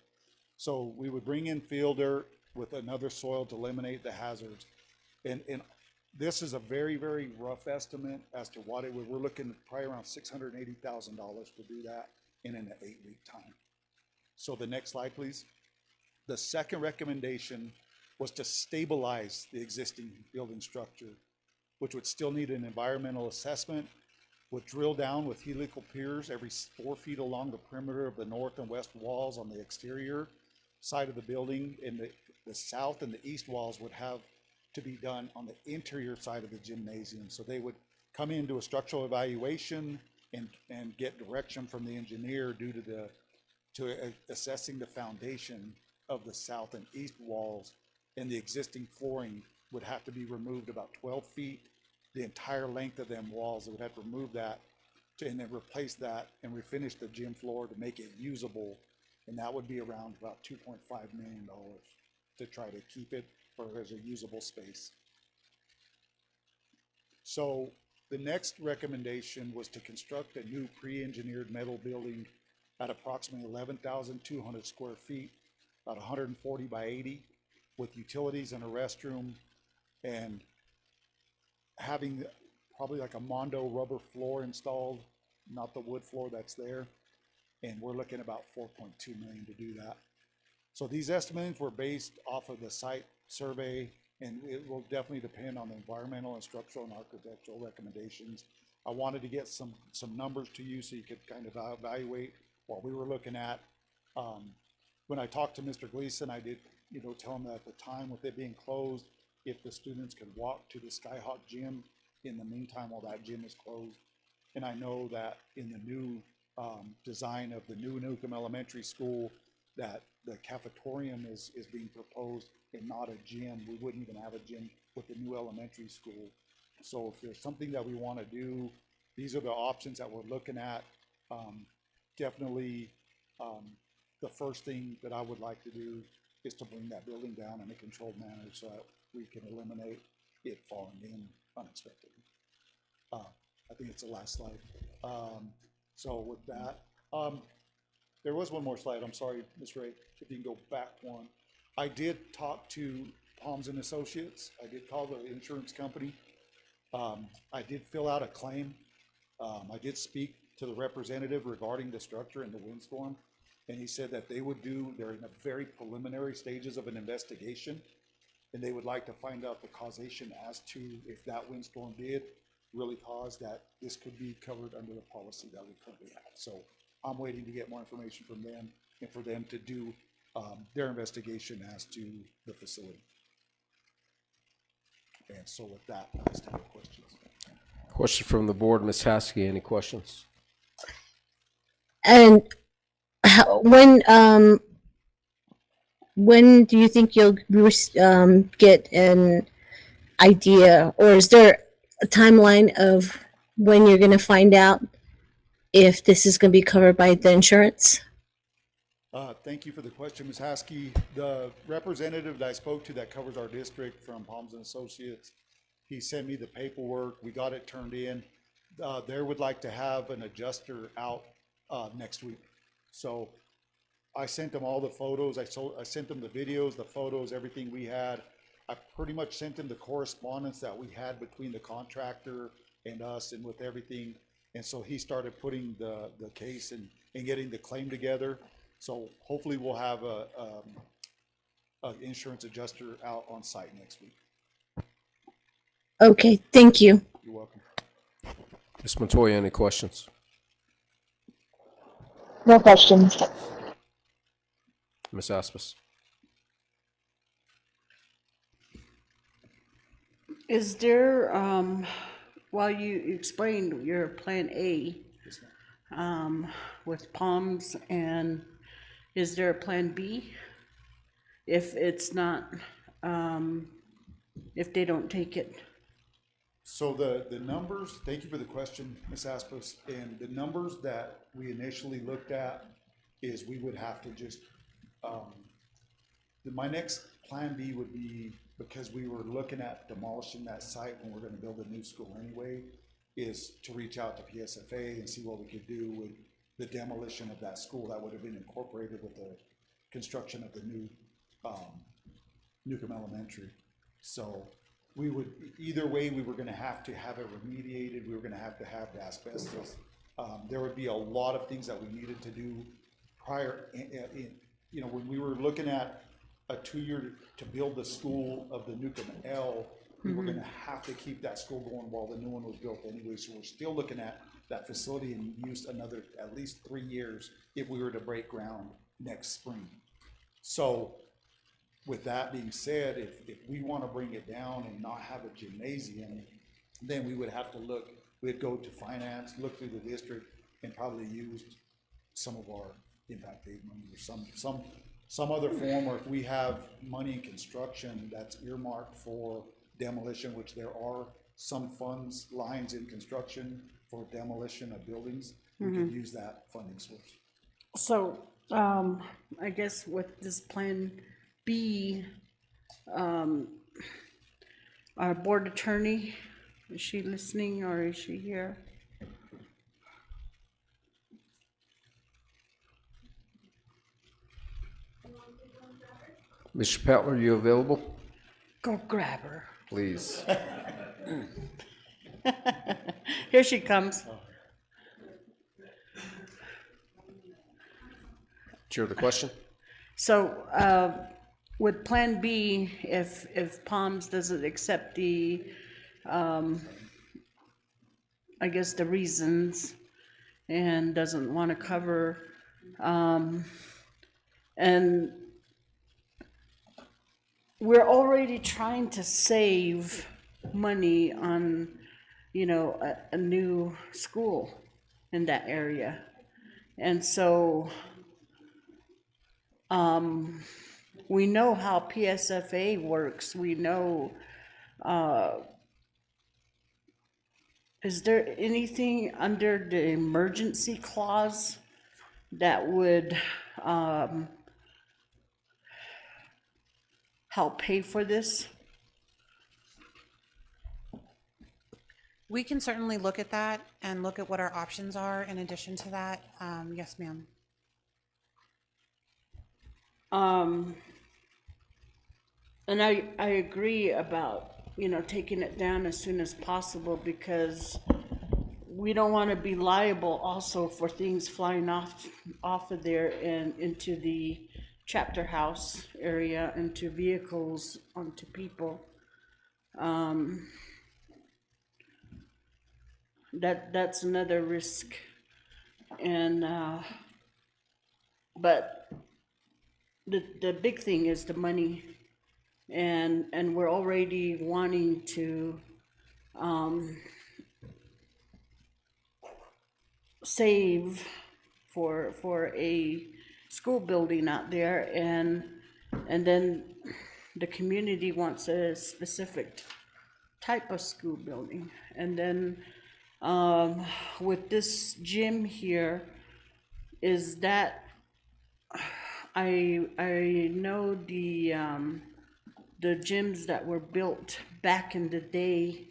So we would bring in field dirt with another soil to eliminate the hazards. And this is a very, very rough estimate as to what it would. We're looking at probably around $680,000 to do that in an 8-week time. So the next slide, please. The second recommendation was to stabilize the existing building structure, which would still need an environmental assessment, would drill down with helical piers every 4 feet along the perimeter of the north and west walls on the exterior side of the building, and the south and the east walls would have to be done on the interior side of the gymnasium. So they would come into a structural evaluation and get direction from the engineer due to assessing the foundation of the south and east walls, and the existing flooring would have to be removed about 12 feet. The entire length of them walls, they would have to remove that and then replace that and refinish the gym floor to make it usable. And that would be around about $2.5 million to try to keep it or as a usable space. So the next recommendation was to construct a new pre-engineered metal building at approximately 11,200 square feet, about 140 by 80, with utilities and a restroom, and having probably like a Mondo rubber floor installed, not the wood floor that's there. And we're looking about $4.2 million to do that. So these estimates were based off of the site survey, and it will definitely depend on the environmental and structural and architectural recommendations. I wanted to get some numbers to you so you could kind of evaluate what we were looking at. When I talked to Mr. Gleason, I did tell him that at the time with it being closed, if the students could walk to the Skyhawk gym in the meantime while that gym is closed. And I know that in the new design of the new Newcomb Elementary School, that the cafetorium is being proposed and not a gym. We wouldn't even have a gym with the new elementary school. So if there's something that we want to do, these are the options that we're looking at. Definitely the first thing that I would like to do is to bring that building down in a controlled manner so that we can eliminate it falling in unexpectedly. I think it's the last slide. So with that, there was one more slide. I'm sorry, Ms. Ray, if you can go back one. I did talk to Palms and Associates. I did call the insurance company. I did fill out a claim. I did speak to the representative regarding the structure and the windstorm, and he said that they would they're in a very preliminary stages of an investigation, and they would like to find out the causation as to if that windstorm did really cause that this could be covered under the policy that we currently have. So I'm waiting to get more information from them and for them to do their investigation as to the facility. And so with that, I just have questions. Question from the board, Ms. Haskey, any questions? And when do you think you'll get an idea, or is there a timeline of when you're going to find out if this is going to be covered by the insurance? Thank you for the question, Ms. Haskey. The representative that I spoke to that covers our district from Palms and Associates, he sent me the paperwork. We got it turned in. They would like to have an adjuster out next week. So I sent them all the photos. I sent them the videos, the photos, everything we had. I pretty much sent them the correspondence that we had between the contractor and us and with everything. And so he started putting the case and getting the claim together. So hopefully we'll have a insurance adjuster out on site next week. Okay, thank you. You're welcome. Ms. Montoya, any questions? No questions. Ms. Aspis? Is there, while you explained your plan A, with Palms, and is there a plan B? If it's not, if they don't take it? So the numbers, thank you for the question, Ms. Aspis, and the numbers that we initially looked at is we would have to just, my next plan B would be, because we were looking at demolishing that site when we're gonna build a new school anyway, is to reach out to PSFA and see what we could do with the demolition of that school that would have been incorporated with the construction of the new Newcomb Elementary. So we would, either way, we were gonna have to have it remediated, we were gonna have to have the asbestos. There would be a lot of things that we needed to do prior, you know, when we were looking at a 2-year to build the school of the Newcomb L, we were gonna have to keep that school going while the new one was built anyway. So we're still looking at that facility and use another at least 3 years if we were to break ground next spring. So with that being said, if we want to bring it down and not have a gymnasium, then we would have to look, we'd go to finance, look through the district, and probably use some of our impact aid money or some other form, or if we have money in construction that's earmarked for demolition, which there are some funds, lines in construction for demolition of buildings, we could use that funding source. So, I guess with this plan B, our board attorney, is she listening or is she here? Mr. Patler, are you available? Go grab her. Please. Here she comes. Chair, the question? So, with Plan B, if Palms doesn't accept the, I guess the reasons and doesn't want to cover, and we're already trying to save money on, you know, a new school in that area. And so, we know how PSFA works. We know, is there anything under the emergency clause that would, help pay for this? We can certainly look at that and look at what our options are in addition to that. Yes, ma'am. And I agree about, you know, taking it down as soon as possible, because we don't want to be liable also for things flying off of there and into the chapter house area, into vehicles, onto people. That's another risk. And but the big thing is the money, and we're already wanting to save for a school building out there, and then the community wants a specific type of school building. And then with this gym here, is that I know the gyms that were built back in the day,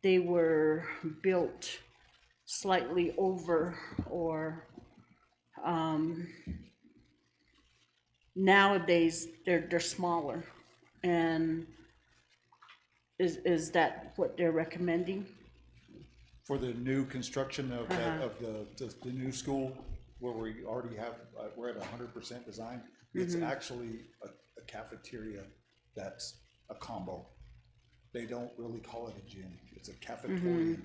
they were built slightly over, or nowadays they're smaller. And is that what they're recommending? For the new construction of the new school, where we already have, we're at 100% design, it's actually a cafeteria that's a combo. They don't really call it a gym, it's a cafeteria.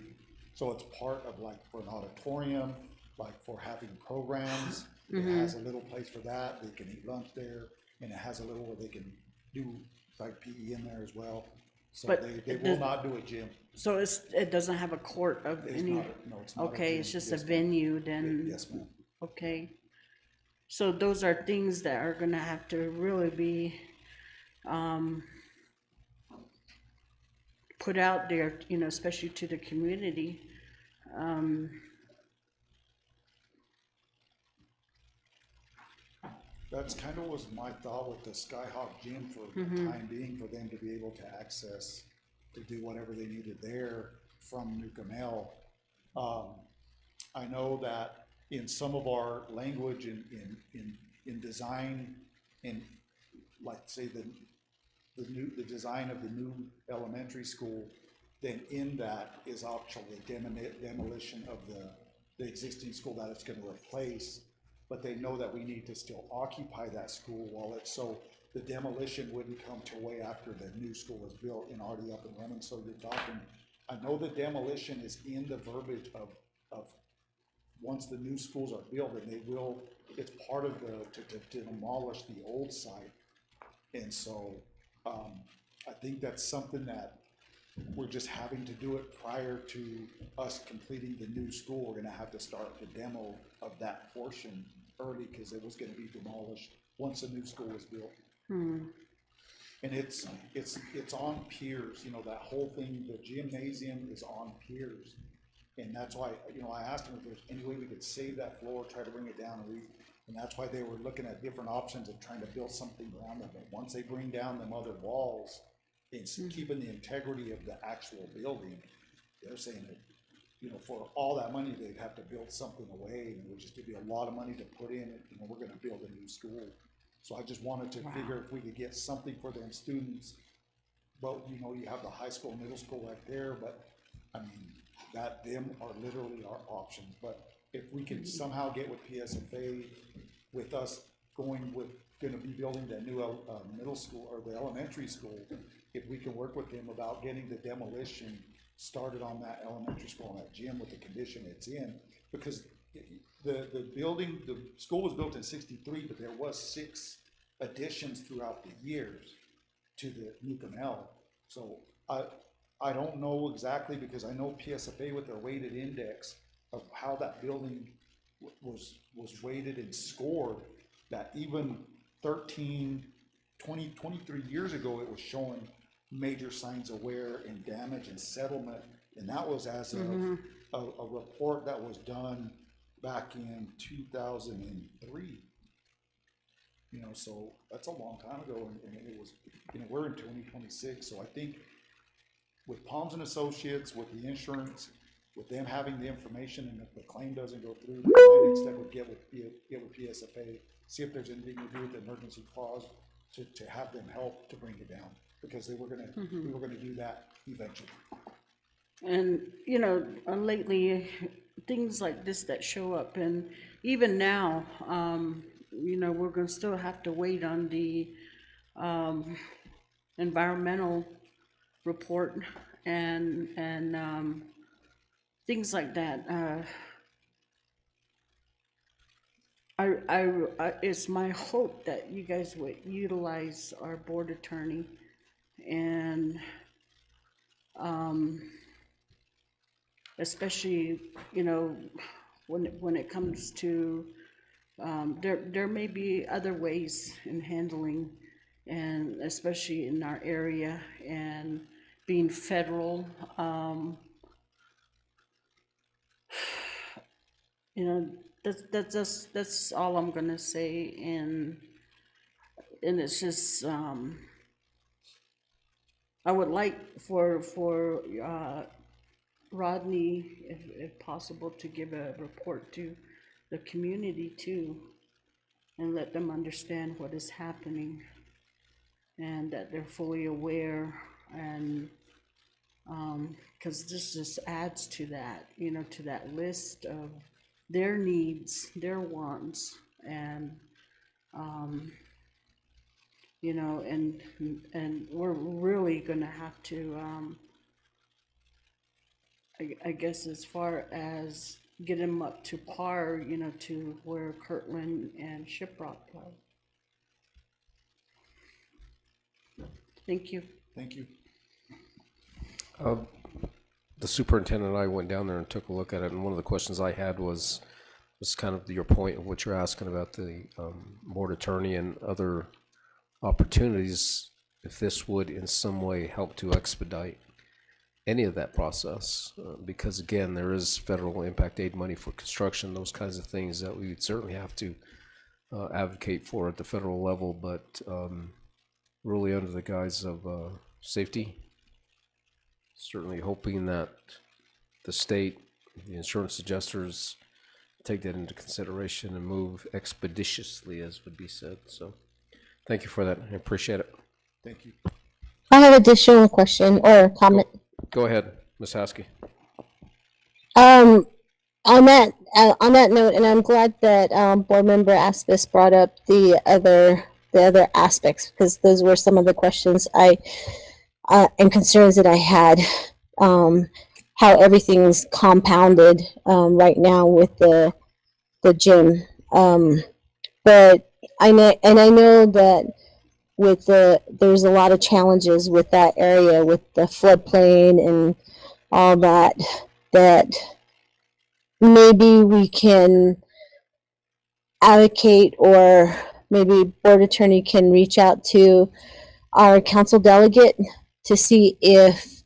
So it's part of, like, for an auditorium, like for having programs. It has a little place for that, they can eat lunch there, and it has a little where they can do like PE in there as well. So But they will not do a gym. So it doesn't have a court of It's any? not, no, it's not a Okay, gym. it's just Yes, a ma'am. venue then? Yes, ma'am. Okay. So those are things that are gonna have to really be put out there, you know, especially to the community. That's kind of was my thought with the Skyhawk Gym for the time being, for them to be able to access, to do whatever they needed there from Nucamel. I know that in some of our language in design, in, like, say the design of the new elementary school, then in that is actually demolition of the existing school that it's going to replace. But they know that we need to still occupy that school while it's, so the demolition wouldn't come till way after the new school is built and already up and running. So you're talking, I know the demolition is in the verbiage of once the new schools are built, and they will, it's part of to demolish the old site. And so I think that's something that we're just having to do it prior to us completing the new school. We're gonna have to start the demo of that portion early, because it was gonna be demolished once the new school was built. And it's on piers, you know, that whole thing, the gymnasium is on piers. And that's why, you know, I asked them if there's any way we could save that floor, try to bring it down, and that's why they were looking at different options of trying to build something around it. But once they bring down them other walls, it's keeping the integrity of the actual building. They're saying that, you know, for all that money, they'd have to build something away, and it would just be a lot of money to put in it. You know, we're gonna build a new school. So I just wanted to figure if we could get something for them students. Well, you know, you have the high school, middle school right there, but I mean, them are literally our options. But if we can somehow get with PSFA, with us gonna be building that new middle school or the elementary school, if we can work with them about getting the demolition started on that elementary school, on that gym, with the condition it's in, because the building, the school was built in '63, but there was 6 additions throughout the years to the Nucamel. So I don't know exactly, because I know PSFA with their weighted index of how that building was weighted and scored, that even 13, 20, 23 years ago, it was showing major signs of wear and damage and settlement. And that was as of a report that was done back in 2003. You know, so that's a long time ago, and it was, you know, we're in 2026, so I think with Palms and Associates, with the insurance, with them having the information, and if the claim doesn't go through, the next step would get with PSFA, see if there's anything to do with the emergency clause to have them help to bring it down, because we were gonna do that eventually. And, you know, lately, things like this that show up, and even now, you know, we're gonna still have to wait on the environmental report and things like that. It's my hope that you guys would utilize our board attorney and especially, you know, when it comes to there may be other ways in handling, and especially in our area and being federal, you know, that's all I'm gonna say, and it's just I would like for Rodney, if possible, to give a report to the community too, and let them understand what is happening, and that they're fully aware, and because this just adds to that, you know, to that list of their needs, their wants, and you know, and we're really gonna have to I guess as far as get them up to par, you know, to where Kirtland and Shiprock play. Thank you. Thank you. The superintendent and I went down there and took a look at it, and one of the questions I had was kind of your point of what you're asking about the board attorney and other opportunities, if this would in some way help to expedite any of that process, because again, there is federal impact aid money for construction, those kinds of things that we would certainly have to advocate for at the federal level, but really under the guise of safety, certainly hoping that the state, the insurance adjusters take that into consideration and move expeditiously, as would be said. So thank you for that. I appreciate it. Thank you. I have additional question or comment. Go ahead, Ms. Haskey. On that note, and I'm glad that board member Aspis brought up the other aspects, because those were some of the questions and concerns that I had. How everything's compounded right now with the gym, but I know that with there's a lot of challenges with that area, with the floodplain and all that maybe we can advocate, or maybe board attorney can reach out to our council delegate to see if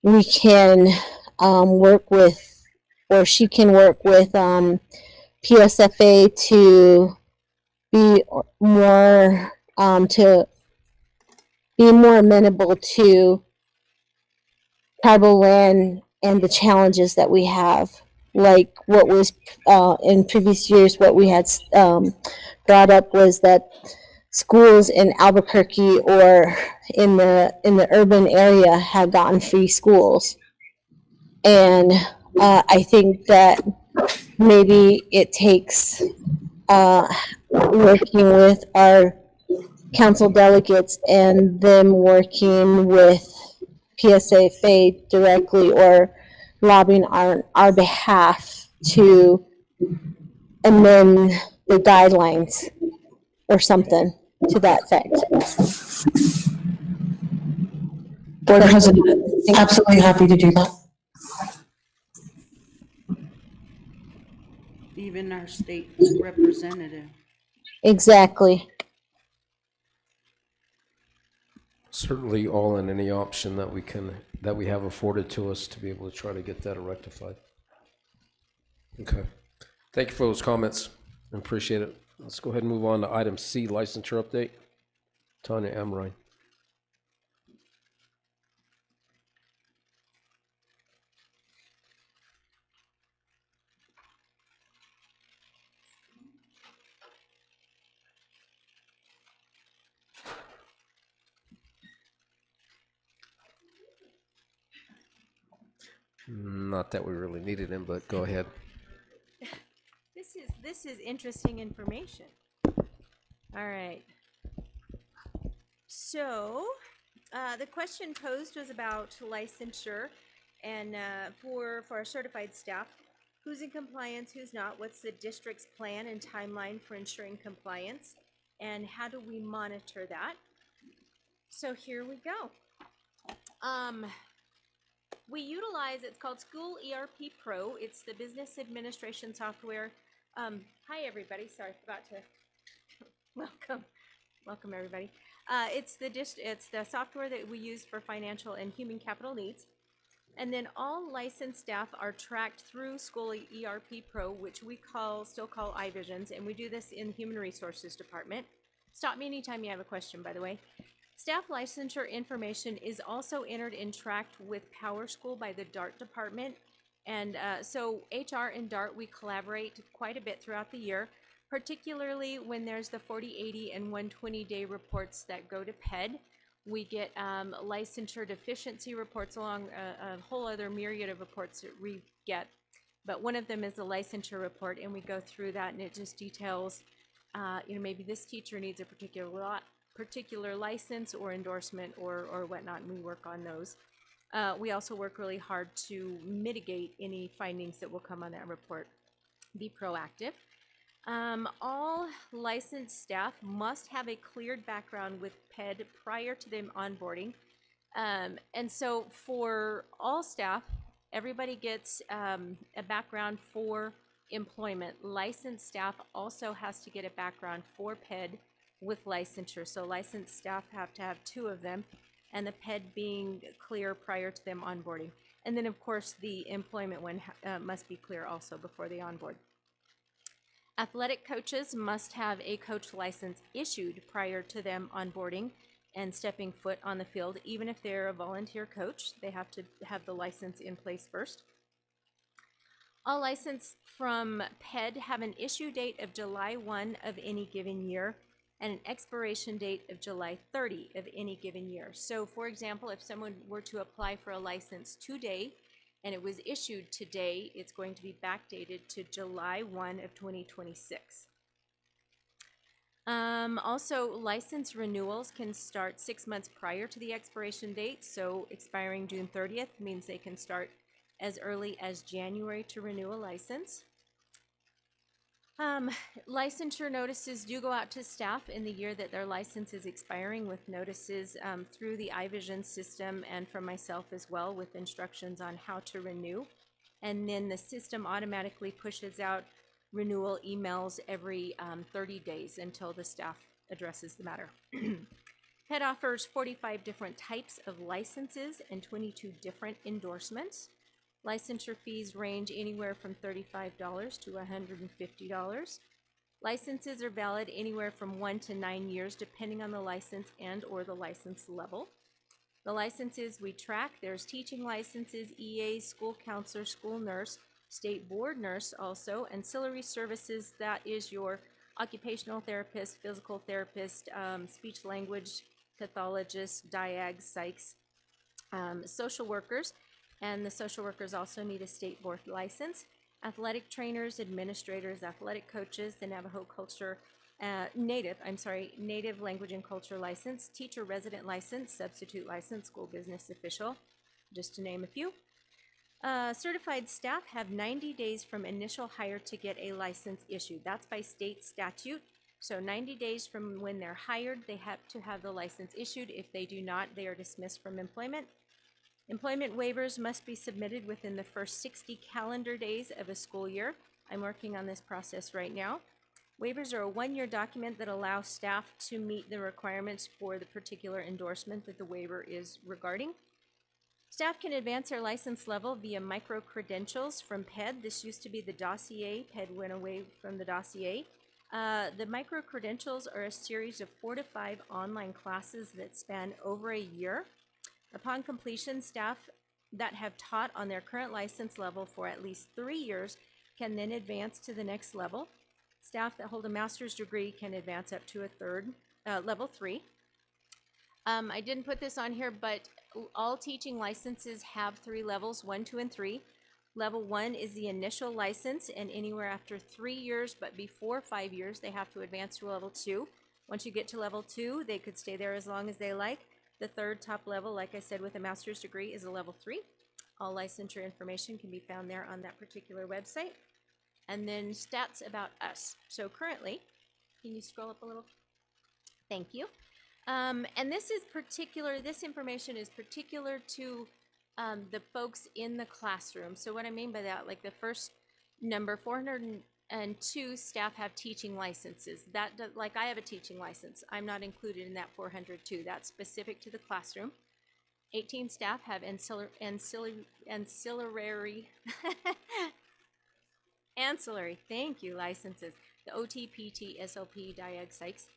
we can work with, or she can work with PSFA to be more amenable to tribal land and the challenges that we have, like what was in previous years. What we had brought up was that schools in Albuquerque or in the urban area had gotten free schools, and I think that maybe it takes working with our council delegates and them working with PSFA directly, or lobbying on our behalf to amend the guidelines or something to that effect. Board President, absolutely happy to do that. Even our state representative. Exactly. Certainly all in any option that we have afforded to us to be able to try to get that rectified. Okay. Thank you for those comments. I appreciate it. Let's go ahead and move on to item C, licensure update. Tanya Amrine. Not that we really needed him, but go ahead. This is interesting information. All right. So, the question posed was about licensure and for our certified staff. Who's in compliance, who's not? What's the district's plan and timeline for ensuring compliance? And how do we monitor that? So here we go. We utilize, it's called School ERP Pro. It's the business administration software. Hi everybody, sorry, I forgot to welcome everybody. It's the software that we use for financial and human capital needs. And then all licensed staff are tracked through School ERP Pro, which we still call iVisions, and we do this in the Human Resources Department. Stop me anytime you have a question, by the way. Staff licensure information is also entered and tracked with PowerSchool by the DART department. And so HR and DART, we collaborate quite a bit throughout the year, particularly when there's the 40, 80, and 120-day reports that go to PED. We get licensure deficiency reports along a whole other myriad of reports that we get. But one of them is a licensure report, and we go through that, and it just details, maybe this teacher needs a particular license or endorsement or whatnot, and we work on those. We also work really hard to mitigate any findings that will come on that report. Be proactive. All licensed staff must have a cleared background with PED prior to them onboarding. And so for all staff, everybody gets a background for employment. Licensed staff also has to get a background for PED with licensure. So licensed staff have to have 2 of them, and the PED being clear prior to them onboarding. And then of course the employment one must be clear also before they onboard. Athletic coaches must have a coach license issued prior to them onboarding and stepping foot on the field. Even if they're a volunteer coach, they have to have the license in place first. All license from PED have an issue date of July 1 of any given year and an expiration date of July 30 of any given year. So for example, if someone were to apply for a license today and it was issued today, it's going to be backdated to July 1 of 2026. Also, license renewals can start 6 months prior to the expiration date. So expiring June 30th means they can start as early as January to renew a license. Licensure notices do go out to staff in the year that their license is expiring, with notices through the iVision system and from myself as well, with instructions on how to renew. And then the system automatically pushes out renewal emails every 30 days until the staff addresses the matter. PED offers 45 different types of licenses and 22 different endorsements. Licensure fees range anywhere from $35 to $150. Licenses are valid anywhere from 1 to 9 years, depending on the license and or the license level. The licenses we track, there's teaching licenses, EAs, school counselor, school nurse, state board nurse also, ancillary services, that is your occupational therapist, physical therapist, speech language pathologist, diags, psychs, social workers. And the social workers also need a state board license. Athletic trainers, administrators, athletic coaches, the Navajo culture, native language and culture license, teacher resident license, substitute license, school business official, just to name a few. Certified staff have 90 days from initial hire to get a license issued. That's by state statute. So 90 days from when they're hired, they have to have the license issued. If they do not, they are dismissed from employment. Employment waivers must be submitted within the first 60 calendar days of a school year. I'm working on this process right now. Waivers are a 1-year document that allows staff to meet the requirements for the particular endorsement that the waiver is regarding. Staff can advance their license level via micro-credentials from PED. This used to be the dossier. PED went away from the dossier. The micro-credentials are a series of 4 to 5 online classes that span over a year. Upon completion, staff that have taught on their current license level for at least 3 years can then advance to the next level. Staff that hold a master's degree can advance up to level 3. I didn't put this on here, but all teaching licenses have 3 levels, 1, 2, and 3. Level 1 is the initial license, and anywhere after 3 years, but before 5 years, they have to advance to level 2. Once you get to level 2, they could stay there as long as they like. The third top level, like I said, with a master's degree is a level 3. All licensure information can be found there on that particular website. And then stats about us. So currently, can you scroll up a little? Thank you. And this information is particular to the folks in the classroom. So what I mean by that, like the first number, 402 staff have teaching licenses. Like I have a teaching license. I'm not included in that 402. That's specific to the classroom. 18 staff have ancillary, thank you, licenses. The OT, PT, SLP, DIAG, Psychs.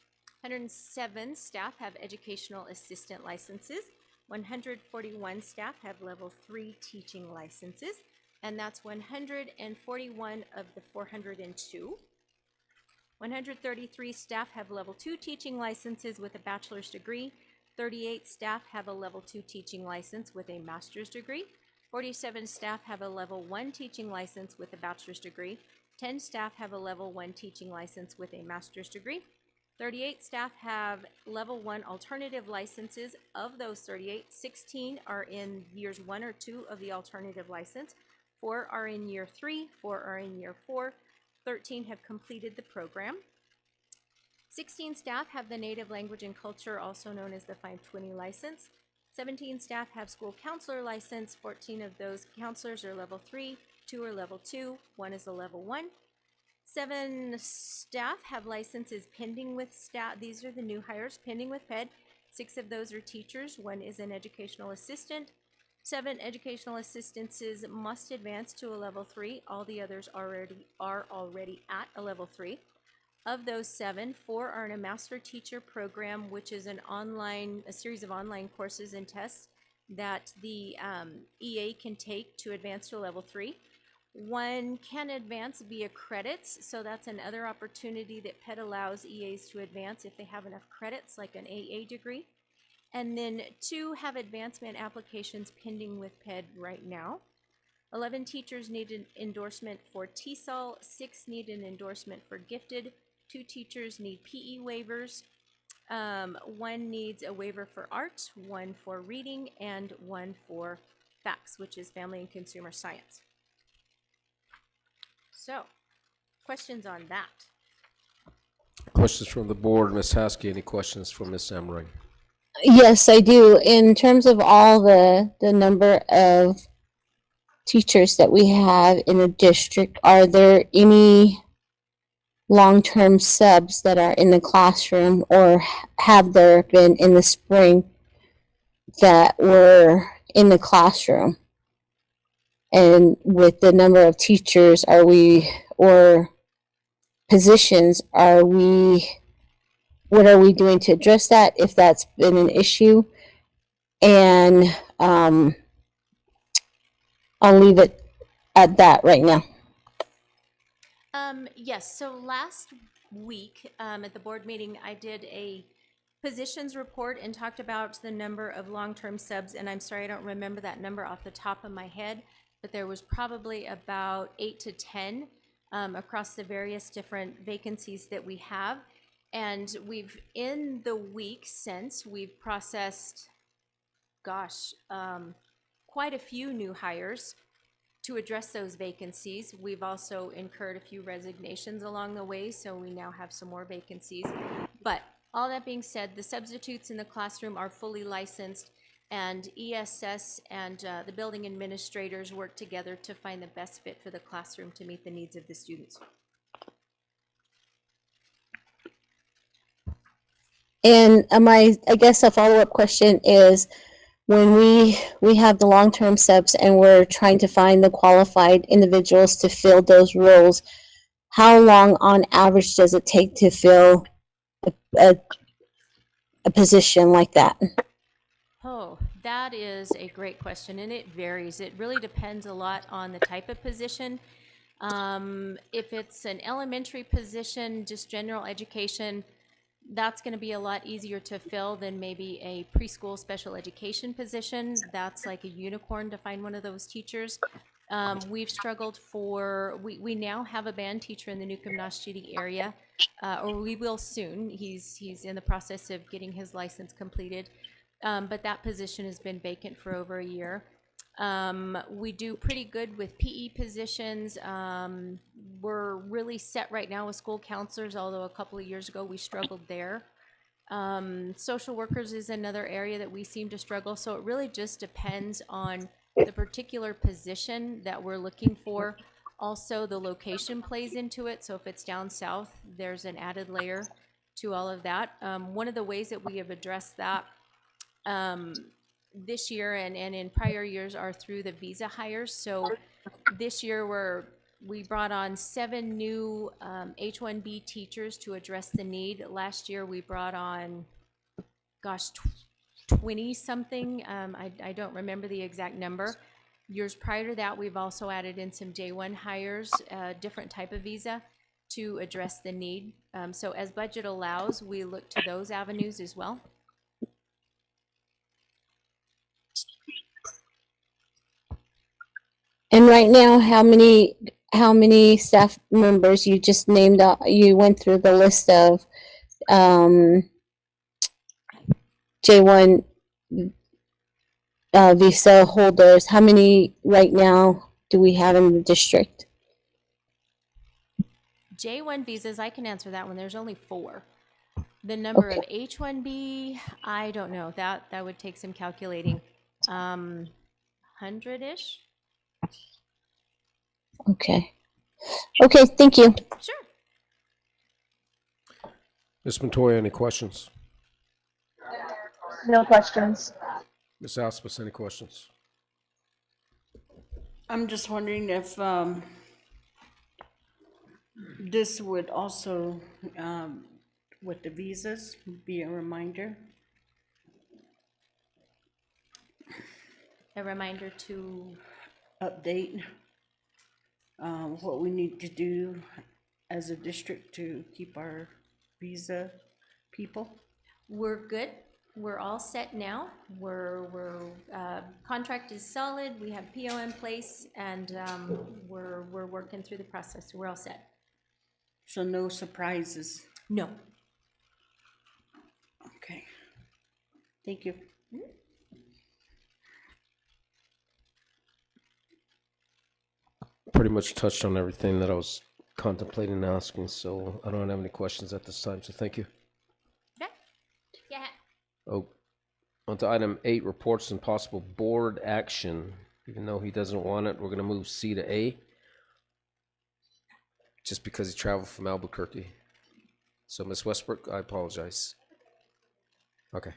107 staff have educational assistant licenses. 141 staff have level 3 teaching licenses, and that's 141 of the 402. 133 staff have level 2 teaching licenses with a bachelor's degree. 38 staff have a level 2 teaching license with a master's degree. 47 staff have a level 1 teaching license with a bachelor's degree. 10 staff have a level 1 teaching license with a master's degree. 38 staff have level 1 alternative licenses. Of those 38, 16 are in years 1 or 2 of the alternative license. 4 are in year 3, 4 are in year 4. 13 have completed the program. 16 staff have the native language and culture, also known as the 520 license. 17 staff have school counselor license. 14 of those counselors are level 3, 2 are level 2, 1 is a level 1. 7 staff have licenses pending with staff. These are the new hires pending with PED. 6 of those are teachers. 1 is an educational assistant. 7 educational assistances must advance to a level 3. All the others are already at a level 3. Of those 7, 4 are in a master teacher program, which is a series of online courses and tests that the EA can take to advance to level 3. 1 can advance via credits, so that's another opportunity that PED allows EAs to advance if they have enough credits, like an AA degree. And then 2 have advancement applications pending with PED right now. 11 teachers need an endorsement for TESOL, 6 need an endorsement for gifted, 2 teachers need PE waivers, 1 needs a waiver for art, 1 for reading, and 1 for FACS, which is family and consumer science. So, questions on that? Questions from the board. Ms. Haskey, any questions for Ms. Emery? Yes, I do. In terms of all the number of teachers that we have in the district, are there any long-term subs that are in the classroom, or have there been in the spring that were in the classroom? And with the number of teachers, or positions, what are we doing to address that, if that's been an issue? And I'll leave it at that right now. Yes, so last week at the board meeting, I did a positions report and talked about the number of long-term subs, and I'm sorry I don't remember that number off the top of my head, but there was probably about 8 to 10 across the various different vacancies that we have. And in the week since, we've processed, quite a few new hires to address those vacancies. We've also incurred a few resignations along the way, so we now have some more vacancies. But all that being said, the substitutes in the classroom are fully licensed, and ESS and the building administrators work together to find the best fit for the classroom to meet the needs of the students. And I guess a follow-up question is, when we have the long-term subs and we're trying to find the qualified individuals to fill those roles, how long on average does it take to fill a, a position like that? Oh, that is a great question, and it varies. It really depends a lot on the type of position. If it's an elementary position, just general education, that's going to be a lot easier to fill than maybe a preschool special education position. That's like a unicorn to find one of those teachers. We've struggled we now have a band teacher in the Newcomb-Noshawty area, or we will soon. He's in the process of getting his license completed. But that position has been vacant for over a year. We do pretty good with PE positions. We're really set right now with school counselors, although a couple of years ago we struggled there. Social workers is another area that we seem to struggle. So it really just depends on the particular position that we're looking for. Also, the location plays into it. So if it's down south, there's an added layer to all of that. One of the ways that we have addressed that this year and in prior years are through the visa hires. So this year we brought on 7 new H-1B teachers to address the need. Last year we brought on, 20 something. I don't remember the exact number. Years prior to that, we've also added in some J-1 hires, different type of visa to address the need. So as budget allows, we look to those avenues as well. And right now, how many staff members you just named? You went through the list of J-1 visa holders. How many right now do we have in the district? J-1 visas, I can answer that one. There's only 4. The number of H-1B, I don't know. That would take some calculating. 100-ish? Okay. Okay, thank you. Sure. Ms. Montoya, any questions? No questions. Ms. Auspis, any questions? I'm just wondering if this would also, with the visas, be a reminder. A reminder to update what we need to do as a district to keep our visa people. We're good. We're all set now. We're contract is solid. We have PO in place, and we're working through the process. We're all set. So no surprises. No. Okay. Thank you. Pretty much touched on everything that I was contemplating asking, so I don't have any questions at this time, so thank you. Okay. Yeah. Oh, on to item 8, reports and possible board action. Even though he doesn't want it, we're going to move C to A, just because he traveled from Albuquerque. So, Ms. Westbrook, I apologize. Okay.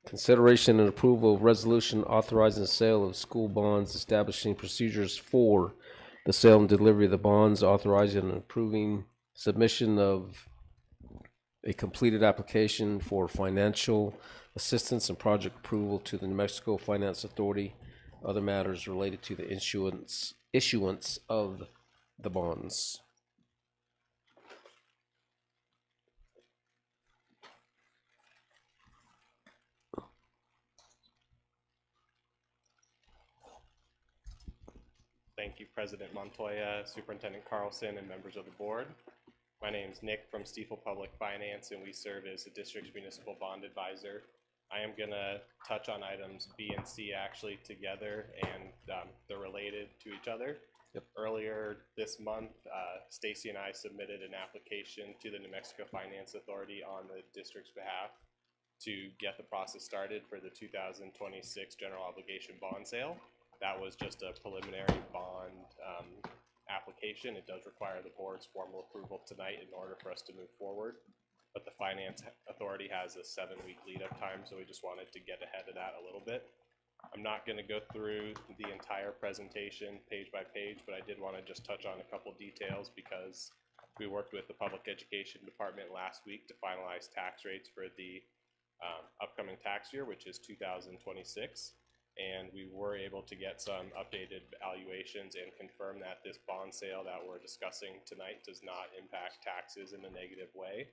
Consideration and approval of resolution authorizing the sale of school bonds, establishing procedures for the sale and delivery of the bonds, authorizing and approving submission of a completed application for financial assistance and project approval to the New Mexico Finance Authority, other matters related to the issuance of the bonds. Thank you, President Montoya, Superintendent Carlson, and members of the board. My name is Nick from Stiefel Public Finance, and we serve as the district's municipal bond advisor. I am going to touch on items B and C actually together, and they're related to each other. Yep. Earlier this month, Stacy and I submitted an application to the New Mexico Finance Authority on the district's behalf to get the process started for the 2026 general obligation bond sale. That was just a preliminary bond application. It does require the board's formal approval tonight in order for us to move forward. But the Finance Authority has a 7-week lead-up time, so we just wanted to get ahead of that a little bit. I'm not going to go through the entire presentation page by page, but I did want to just touch on a couple details because we worked with the Public Education Department last week to finalize tax rates for the upcoming tax year, which is 2026. And we were able to get some updated valuations and confirm that this bond sale that we're discussing tonight does not impact taxes in a negative way.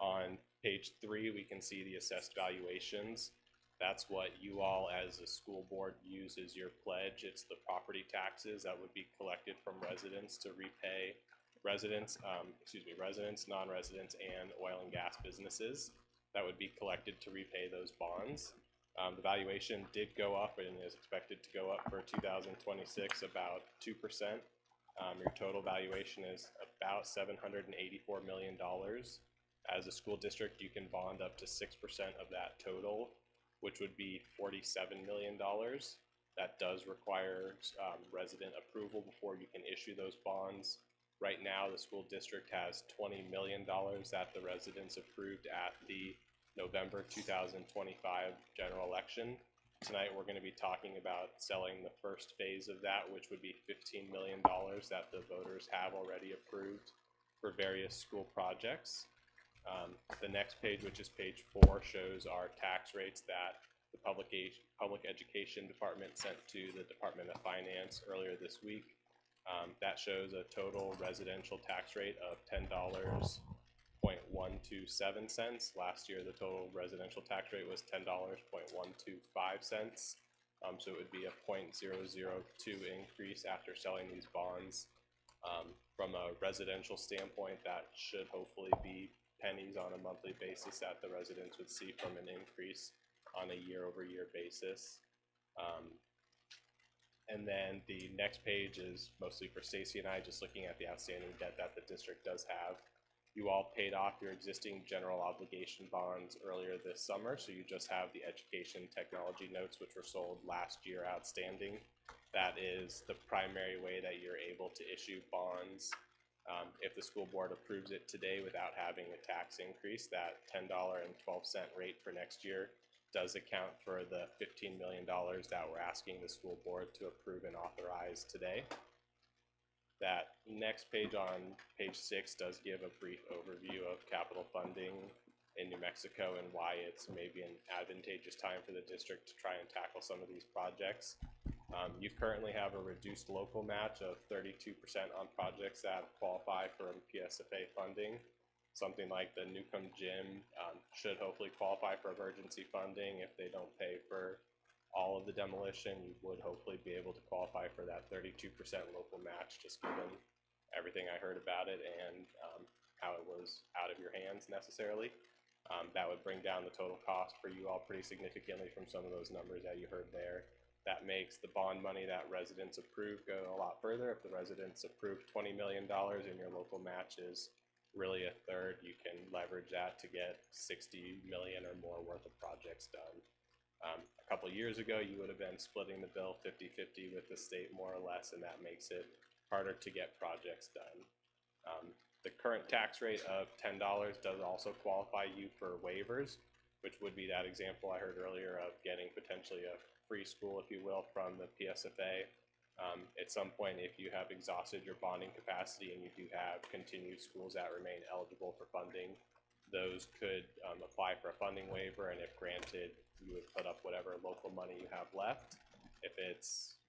On page 3, we can see the assessed valuations. That's what you all as a school board use as your pledge. It's the property taxes that would be collected from residents to repay residents, residents, non-residents, and oil and gas businesses that would be collected to repay those bonds. The valuation did go up and is expected to go up for 2026 about 2%. Your total valuation is about $784 million. As a school district, you can bond up to 6% of that total, which would be $47 million. That does require resident approval before you can issue those bonds. Right now, the school district has $20 million that the residents approved at the November 2025 general election. Tonight, we're going to be talking about selling the first phase of that, which would be $15 million that the voters have already approved for various school projects. The next page, which is page 4, shows our tax rates that the Public Education Department sent to the Department of Finance earlier this week. That shows a total residential tax rate of $10.127. Last year, the total residential tax rate was $10.125. So it would be a 0.002 increase after selling these bonds. From a residential standpoint, that should hopefully be pennies on a monthly basis that the residents would see from an increase on a year-over-year basis. And then the next page is mostly for Stacy and I, just looking at the outstanding debt that the district does have. You all paid off your existing general obligation bonds earlier this summer, so you just have the education technology notes, which were sold last year, outstanding. That is the primary way that you're able to issue bonds. If the school board approves it today without having a tax increase, that $10.12 rate for next year does account for the $15 million that we're asking the school board to approve and authorize today. That next page on page 6 does give a brief overview of capital funding in New Mexico and why it's maybe an advantageous time for the district to try and tackle some of these projects. You currently have a reduced local match of 32% on projects that qualify for PSFA funding. Something like the Newcomb Gym should hopefully qualify for emergency funding. If they don't pay for all of the demolition, you would hopefully be able to qualify for that 32% local match, just given everything I heard about it and how it was out of your hands necessarily. That would bring down the total cost for you all pretty significantly from some of those numbers that you heard there. That makes the bond money that residents approve go a lot further. If the residents approve $20 million and your local match is really a third, you can leverage that to get $60 million or more worth of projects done. A couple years ago, you would have been splitting the bill 50-50 with the state more or less, and that makes it harder to get projects done. The current tax rate of $10 does also qualify you for waivers, which would be that example I heard earlier of getting potentially a free school, if you will, from the PSFA. At some point, if you have exhausted your bonding capacity and you do have continued schools that remain eligible for funding, those could apply for a funding waiver, and if granted, you would put up whatever local money you have left. If it's,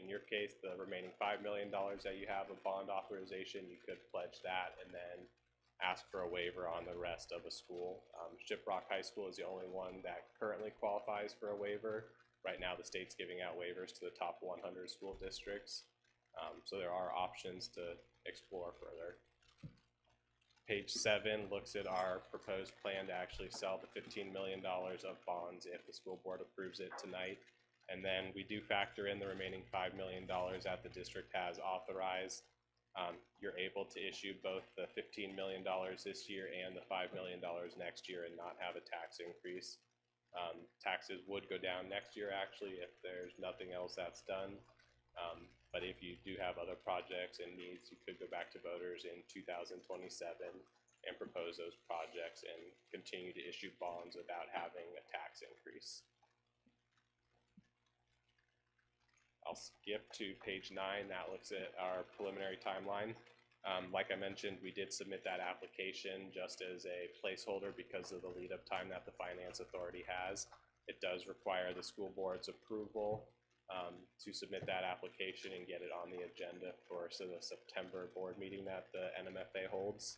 in your case, the remaining $5 million that you have of bond authorization, you could pledge that and then ask for a waiver on the rest of a school. Shiprock High School is the only one that currently qualifies for a waiver. Right now, the state's giving out waivers to the top 100 school districts. So there are options to explore further. Page 7 looks at our proposed plan to actually sell the $15 million of bonds if the school board approves it tonight. And then we do factor in the remaining $5 million that the district has authorized. You're able to issue both the $15 million this year and the $5 million next year and not have a tax increase. Taxes would go down next year, actually, if there's nothing else that's done. But if you do have other projects and needs, you could go back to voters in 2027 and propose those projects and continue to issue bonds without having a tax increase. I'll skip to page 9. That looks at our preliminary timeline. Like I mentioned, we did submit that application just as a placeholder because of the lead up time that the Finance Authority has. It does require the school board's approval to submit that application and get it on the agenda for the September board meeting that the NMFA holds.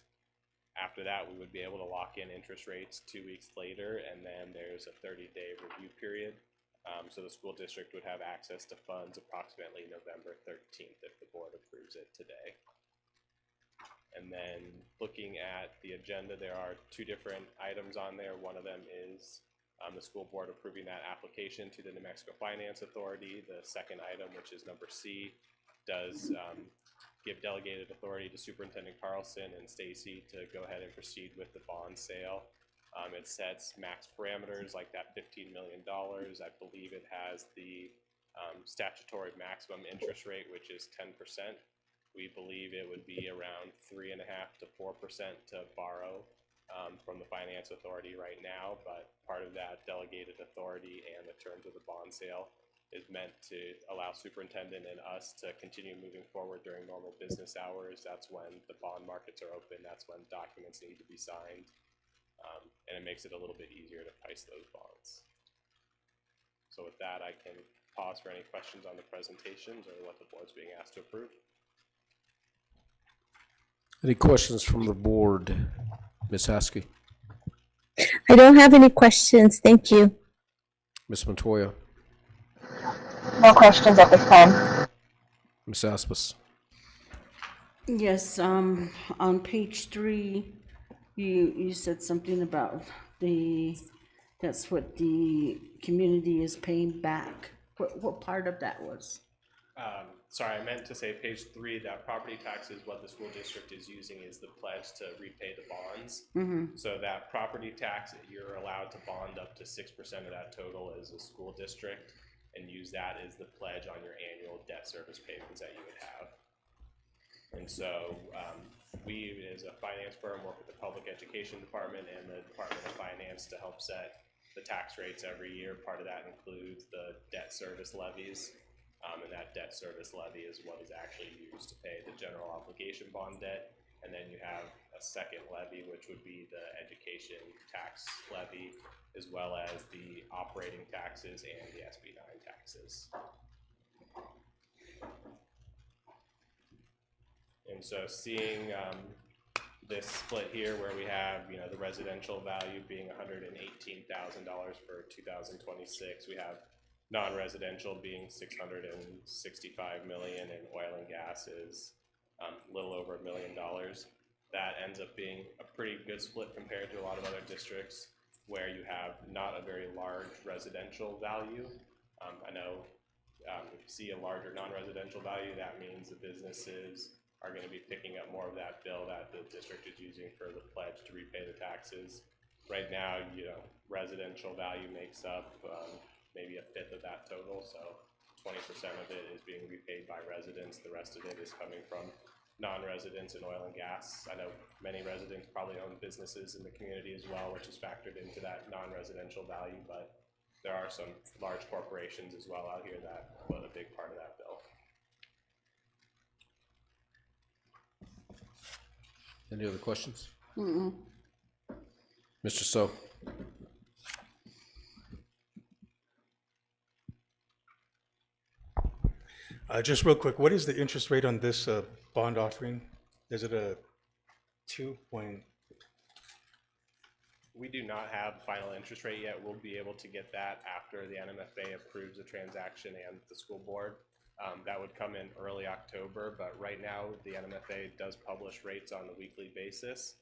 After that, we would be able to lock in interest rates 2 weeks later, and then there's a 30-day review period. So the school district would have access to funds approximately November 13th if the board approves it today. And then looking at the agenda, there are 2 different items on there. One of them is the school board approving that application to the New Mexico Finance Authority. The second item, which is number C, does give delegated authority to Superintendent Carlson and Stacy to go ahead and proceed with the bond sale. It sets max parameters like that $15 million. I believe it has the statutory maximum interest rate, which is 10%. We believe it would be around 3.5% to 4% to borrow from the Finance Authority right now, but part of that delegated authority and the terms of the bond sale is meant to allow superintendent and us to continue moving forward during normal business hours. That's when the bond markets are open. That's when documents need to be signed. And it makes it a little bit easier to price those bonds. So with that, I can pause for any questions on the presentations or what the board's being asked to approve. Any questions from the board? Ms. Haskey? I don't have any questions. Thank you. Ms. Montoya? No questions at this time. Ms. Aspis? Yes, on page 3, you said something about that's what the community is paying back. What part of that was? Sorry, I meant to say page 3, that property tax is what the school district is using is the pledge to repay the bonds. So that property tax, you're allowed to bond up to 6% of that total as a school district and use that as the pledge on your annual debt service payments that you would have. And so we, as a finance firm, work with the Public Education Department and the Department of Finance to help set the tax rates every year. Part of that includes the debt service levies. And that debt service levy is what is actually used to pay the general obligation bond debt. And then you have a second levy, which would be the education tax levy, as well as the operating taxes and the SB 9 taxes. And so seeing this split here where we have, the residential value being $118,000 for 2026, we have non-residential being $665 million, and oil and gas is a little over $1 million. That ends up being a pretty good split compared to a lot of other districts where you have not a very large residential value. I know if you see a larger non-residential value, that means the businesses are going to be picking up more of that bill that the district is using for the pledge to repay the taxes. Right now, residential value makes up maybe 1/5 of that total, so 20% of it is being repaid by residents. The rest of it is coming from non-residents and oil and gas. I know many residents probably own businesses in the community as well, which is factored into that non-residential value, but there are some large corporations as well out here that put a big part of that bill. Any other questions? Mr. So. Just real quick, what is the interest rate on this bond offering? Is it a 2 point? We do not have final interest rate yet. We'll be able to get that after the NMFA approves the transaction and the school board. That would come in early October, but right now the NMFA does publish rates on a weekly basis.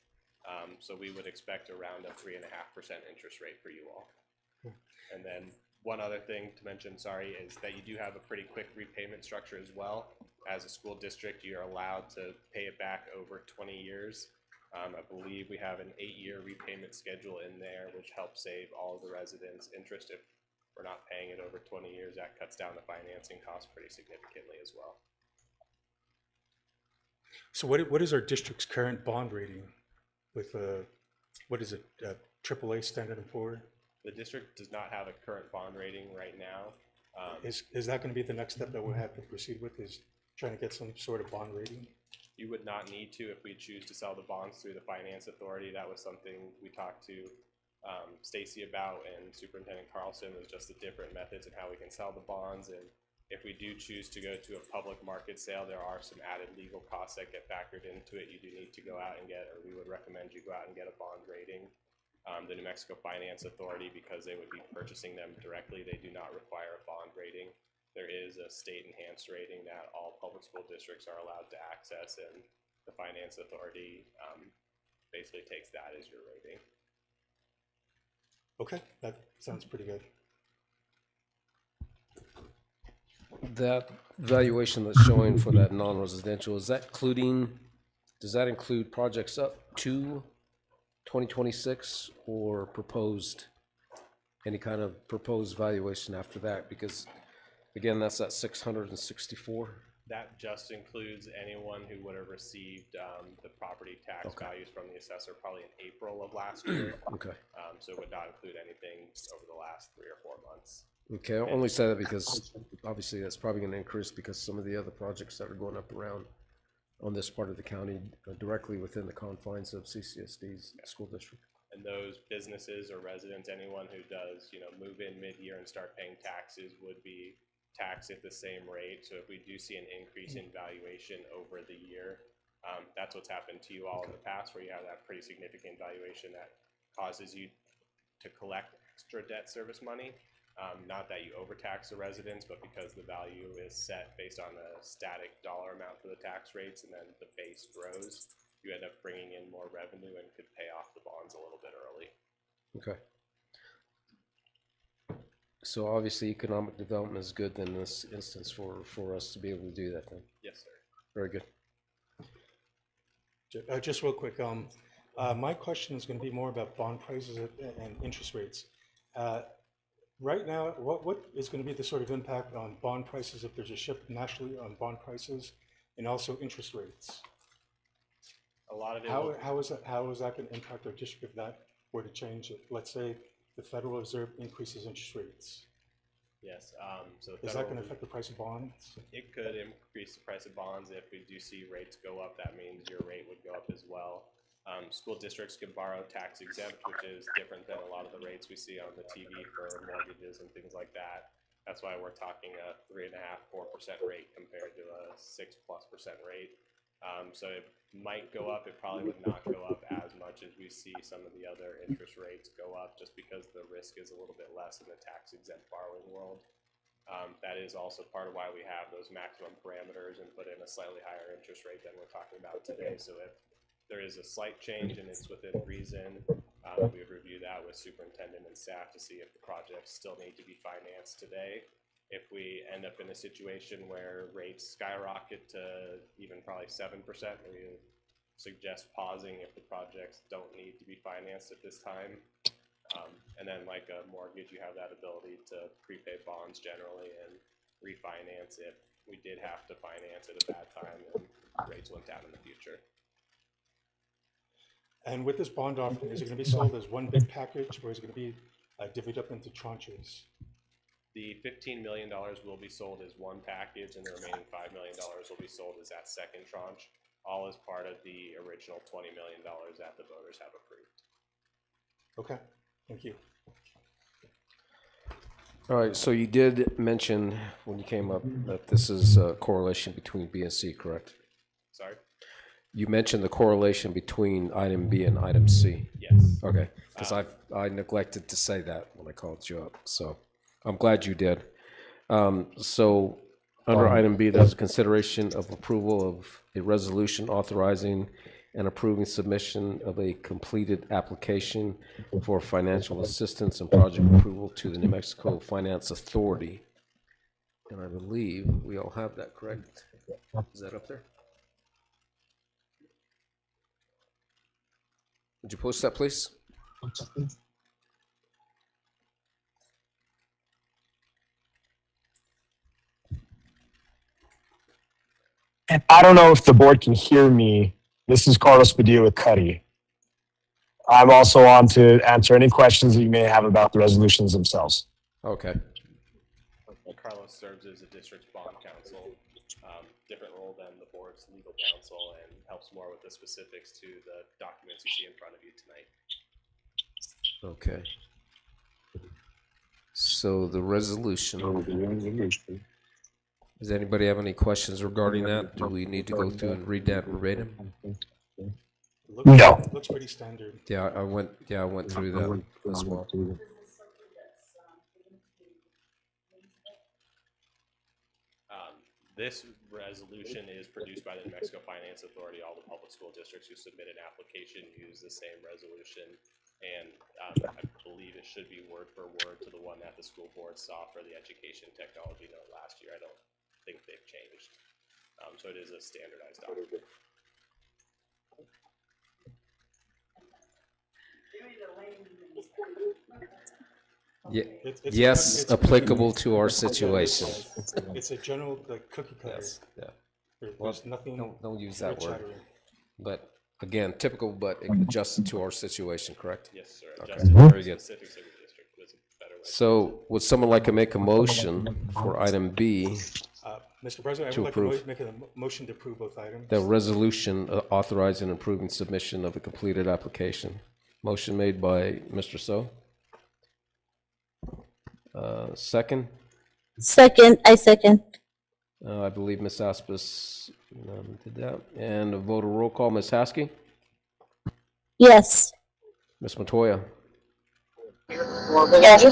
So we would expect around a 3.5% interest rate for you all. And then one other thing to mention, sorry, is that you do have a pretty quick repayment structure as well. As a school district, you're allowed to pay it back over 20 years. I believe we have an 8-year repayment schedule in there, which helps save all of the residents' interest. If we're not paying it over 20 years, that cuts down the financing costs pretty significantly as well. So what is our district's current bond rating with, what is it, AAA Standard & Poor's? The district does not have a current bond rating right now. Is that going to be the next step that we'll have to proceed with, is trying to get some sort of bond rating? You would not need to if we choose to sell the bonds through the Finance Authority. That was something we talked to Stacy about, and Superintendent Carlson, was just the different methods and how we can sell the bonds. And if we do choose to go to a public market sale, there are some added legal costs that get factored into it. You do need to go out and get, or we would recommend you go out and get a bond rating. The New Mexico Finance Authority, because they would be purchasing them directly, they do not require a bond rating. There is a state enhanced rating that all public school districts are allowed to access, and the Finance Authority basically takes that as your rating. Okay, that sounds pretty good. That valuation that's showing for that non-residential, is that including, does that include projects up to 2026 or proposed, any kind of proposed valuation after that? Because again, that's at 664. That just includes anyone who would have received the property tax values from the assessor probably in April of last year. Okay. So it would not include anything over the last 3 or 4 months. Okay, I only say that because obviously that's probably going to increase because some of the other projects that are going up around on this part of the county directly within the confines of CCSD's school district. And those businesses or residents, anyone who does, move in mid-year and start paying taxes would be taxed at the same rate. So if we do see an increase in valuation over the year, that's what's happened to you all in the past, where you have that pretty significant valuation that causes you to collect extra debt service money. Not that you overtax the residents, but because the value is set based on a static dollar amount for the tax rates, and then the base grows, you end up bringing in more revenue and could pay off the bonds a little bit early. Okay. So obviously economic development is good in this instance for us to be able to do that then. Yes, sir. Very good. Just real quick, my question is going to be more about bond prices and interest rates. Right now, what is going to be the sort of impact on bond prices if there's a shift nationally on bond prices and also interest rates? A lot of it. How is that going to impact our district if that were to change it? Let's say the Federal Reserve increases interest rates. Yes. So Is that going to affect the price of bonds? It could increase the price of bonds. If we do see rates go up, that means your rate would go up as well. School districts can borrow tax exempt, which is different than a lot of the rates we see on the TV for mortgages and things like that. That's why we're talking a 3.5–4% rate compared to a 6+% rate. So it might go up. It probably would not go up as much as we see some of the other interest rates go up, just because the risk is a little bit less in the tax exempt borrowing world. That is also part of why we have those maximum parameters and put in a slightly higher interest rate than we're talking about today. So if there is a slight change and it's within reason, we would review that with superintendent and staff to see if the projects still need to be financed today. If we end up in a situation where rates skyrocket to even probably 7%, we would suggest pausing if the projects don't need to be financed at this time. And then like a mortgage, you have that ability to prepay bonds generally and refinance if we did have to finance at a bad time and rates went down in the future. And with this bond offering, is it going to be sold as one big package, or is it going to be divvied up into tranches? The $15 million will be sold as one package, and the remaining $5 million will be sold as that second tranche, all as part of the original $20 million that the voters have approved. Okay, thank you. All right, so you did mention when you came up that this is a correlation between B and C, correct? Sorry? You mentioned the correlation between item B and item C. Yes. Okay, because I neglected to say that when I called you up, so I'm glad you did. So under item B, there's a consideration of approval of a resolution authorizing and approving submission of a completed application for financial assistance and project approval to the New Mexico Finance Authority. And I believe we all have that, correct? Is that up there? Would you post that, please? And I don't know if the board can hear me. This is Carlos Padilla with Cuddy. I'm also on to answer any questions that you may have about the resolutions themselves. Okay. Carlos serves as the district's bond counsel, different role than the board's legal counsel, and helps more with the specifics to the documents you see in front of you tonight. Okay. So the resolution. Does anybody have any questions regarding that? Do we need to go through and read that verbatim? No. Looks pretty standard. Yeah, I went through that as well. This resolution is produced by the New Mexico Finance Authority. All the public school districts who submit an application use the same resolution. And I believe it should be word for word to the one that the school board saw for the education technology note last year. I don't think they've changed. So it is a standardized document. Yes, applicable to our situation. It's a general, like, cookie cutter. Yes, yeah. There's nothing. Don't use that word. earth-shattering. But again, typical, but adjusted to our situation, correct? Yes, sir. Okay, Adjusted to very the good. specifics of your district was a better way. So would someone like to make a motion for item B, Mr. President, I To would like to approve. make a motion to approve both items. the resolution authorizing and approving submission of a completed application? Motion made by Mr. So. Second, Second, I second. I believe Ms. Aspis did that. And a voter roll call, Ms. Haskey, Yes. Ms. Matoya, Yes.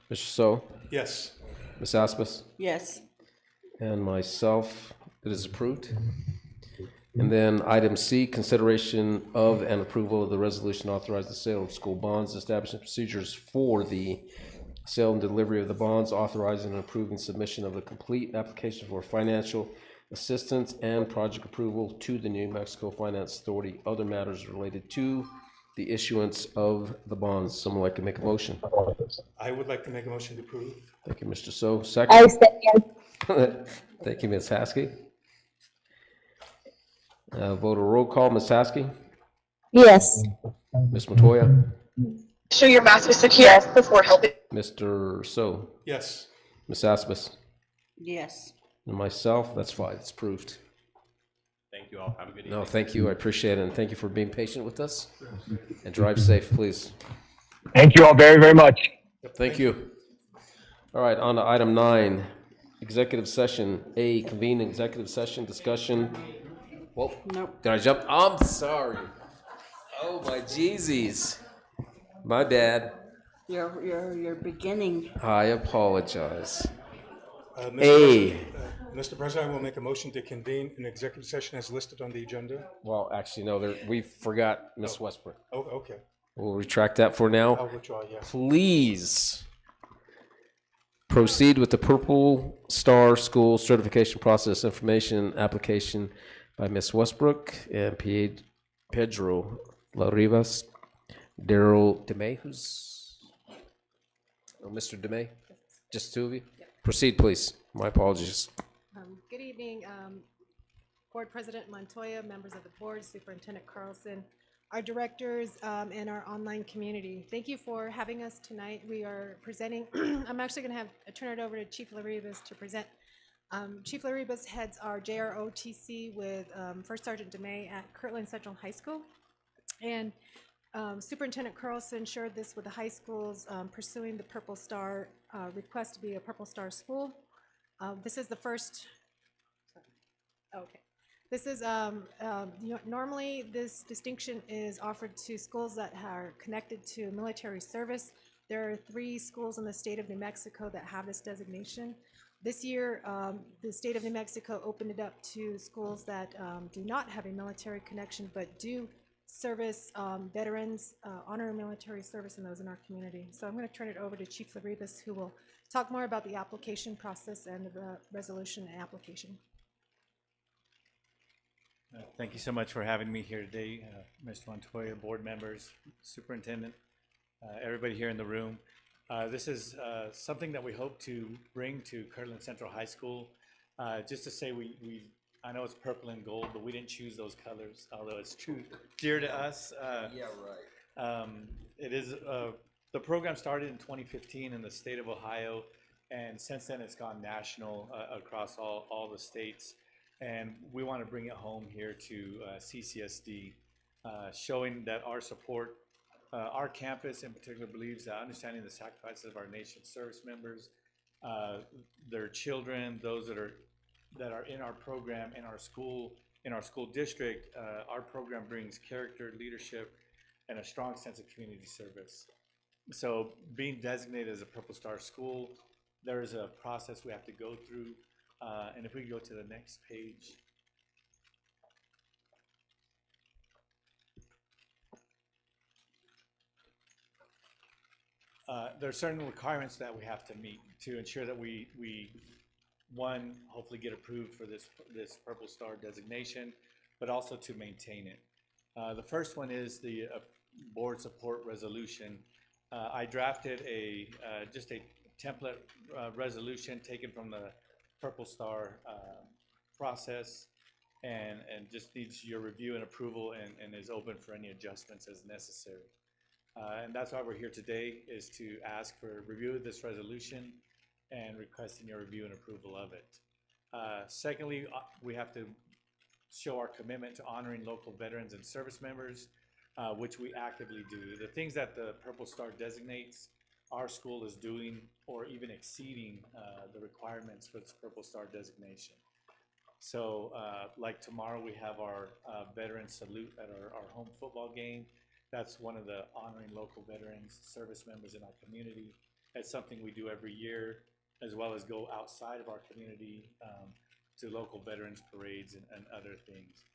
Mr. So, Yes. Ms. Aspis, Yes. and myself. It is approved. And then item C, consideration of and approval of the resolution authorizing the sale of school bonds, establishing procedures for the sale and delivery of the bonds, authorizing and approving submission of a complete application for financial assistance and project approval to the New Mexico Finance Authority, other matters related to the issuance of the bonds. Someone like to make a motion? I would like to make a motion to approve. Thank you, Mr. So. I Second? second. Thank you, Ms. Haskey. Voter roll call, Ms. Haskey, Yes. Ms. Matoya, Show your mask is secure before helping. Mr. So, Yes. Ms. Aspis, Yes. and myself. That's fine. It's approved. Thank you all. Have a good evening. No, thank you. I appreciate it, and thank you for being patient with us. And drive safe, please. Thank you all very, very much. Thank you. All right, on to item 9, executive session. A, convene executive session discussion. Whoa, Nope. did I jump? I'm sorry. Oh, my Jeezies. My bad. You're beginning. I apologize. Mr. President, I will make a motion to convene an executive session as listed on the agenda. Well, actually, no, we forgot Miss Westbrook. Oh, okay. We'll retract that for now. I'll withdraw, yes. Please proceed with the Purple Star School certification process information application by Miss Westbrook and Pedro Larrivas. Daryl DeMay, Mr. DeMay? Just two of you? Proceed, please. My apologies. Good evening, Board President Montoya, members of the board, Superintendent Carlson, our directors, and our online community. Thank you for having us tonight. We are presenting, I'm actually going to turn it over to Chief Larribas to present. Chief Larribas heads our JROTC with First Sergeant DeMay at Kirtland Central High School. And Superintendent Carlson shared this with the high schools pursuing the Purple Star request to be a Purple Star school. This is the first. Okay. This is normally this distinction is offered to schools that are connected to military service. There are 3 schools in the state of New Mexico that have this designation. This year, the state of New Mexico opened it up to schools that do not have a military connection but do service veterans, honor military service, and those in our community. So I'm going to turn it over to Chief Larribas, who will talk more about the application process and the resolution and application. Thank you so much for having me here today, Mr. Montoya, board members, superintendent, everybody here in the room. This is something that we hope to bring to Kirtland Central High School. Just to say I know it's purple and gold, but we didn't choose those colors, although it's too dear to us. Yeah, right. It is, the program started in 2015 in the state of Ohio. And since then, it's gone national across all the states. And we want to bring it home here to CCSD, showing that our support, our campus in particular believes that understanding the sacrifices of our nation's service members, their children, those that are in our program, in our school district, our program brings character, leadership, and a strong sense of community service. So being designated as a Purple Star school, there's a process we have to go through. And if we go to the next page. There are certain requirements that we have to meet to ensure that we one, hopefully get approved for this Purple Star designation, but also to maintain it. The first one is the board support resolution. I drafted just a template resolution taken from the Purple Star process, and just needs your review and approval, and is open for any adjustments as necessary. And that's why we're here today, is to ask for review of this resolution and requesting your review and approval of it. Secondly, we have to show our commitment to honoring local veterans and service members, which we actively do. The things that the Purple Star designates, our school is doing or even exceeding the requirements for this Purple Star designation. So like tomorrow we have our veteran salute at our home football game. That's one of the honoring local veterans, service members in our community. It's something we do every year, as well as go outside of our community to local veterans parades and other things.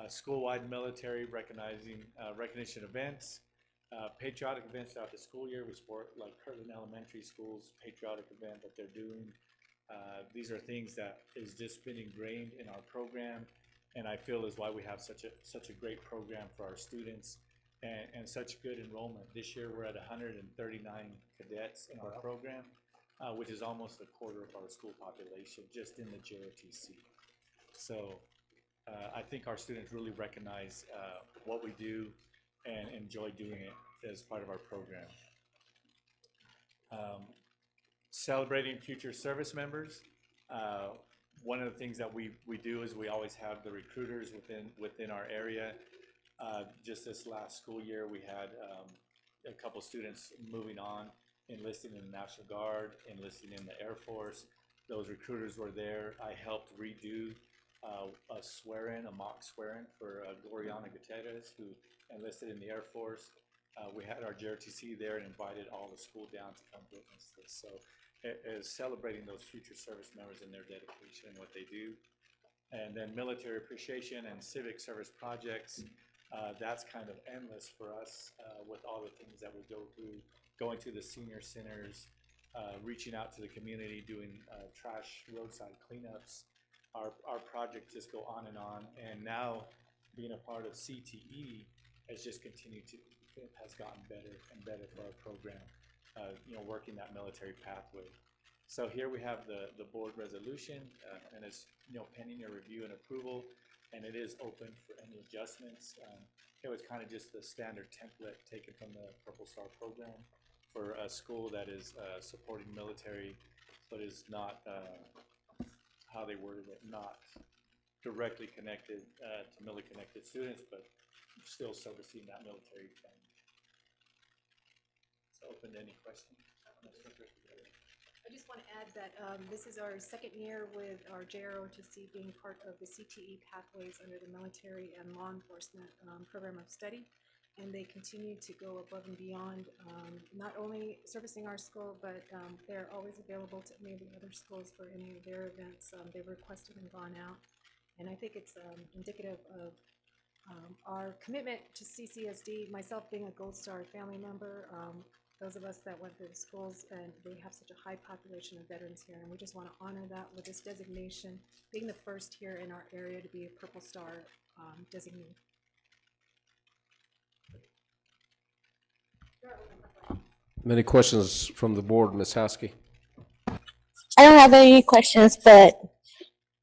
School-wide military recognition events, patriotic events throughout the school year. We support like Kirtland Elementary School's patriotic event that they're doing. These are things that has just been ingrained in our program, and I feel is why we have such a great program for our students and such good enrollment. This year we're at 139 cadets in our program, which is almost a quarter of our school population just in the JROTC. So I think our students really recognize what we do and enjoy doing it as part of our program. Celebrating future service members. One of the things that we do is we always have the recruiters within our area. Just this last school year, we had a couple students moving on, enlisting in the National Guard, enlisting in the Air Force. Those recruiters were there. I helped redo a swear-in, a mock swear-in for Gloriana Gutierrez, who enlisted in the Air Force. We had our JRTC there and invited all the school down to come witness this. So it is celebrating those future service members and their dedication and what they do. And then military appreciation and civic service projects. That's kind of endless for us with all the things that we go through, going to the senior centers, reaching out to the community, doing trash roadside cleanups. Our projects just go on. And now being a part of CTE has just continued to, it has gotten better and better for our program, working that military pathway. So here we have the board resolution, and it's pending your review and approval, and it is open for any adjustments. It was kind of just the standard template taken from the Purple Star program for a school that is supporting military, but is not, how they worded it, not directly connected to military connected students, but still servicing that military fund. So open to any questions. I just want to add that this is our second year with our JROTC being part of the CTE pathways under the military and law enforcement program of study. And they continue to go above and beyond, not only servicing our school, but they're always available to any of the other schools for any of their events. They've requested and gone out. And I think it's indicative of our commitment to CCSD, myself being a Gold Star family member, those of us that went through the schools, and they have such a high population of veterans here, and we just want to honor that with this designation, being the first here in our area to be a Purple Star designee. Many questions from the board, Ms. Haskey? I don't have any questions, but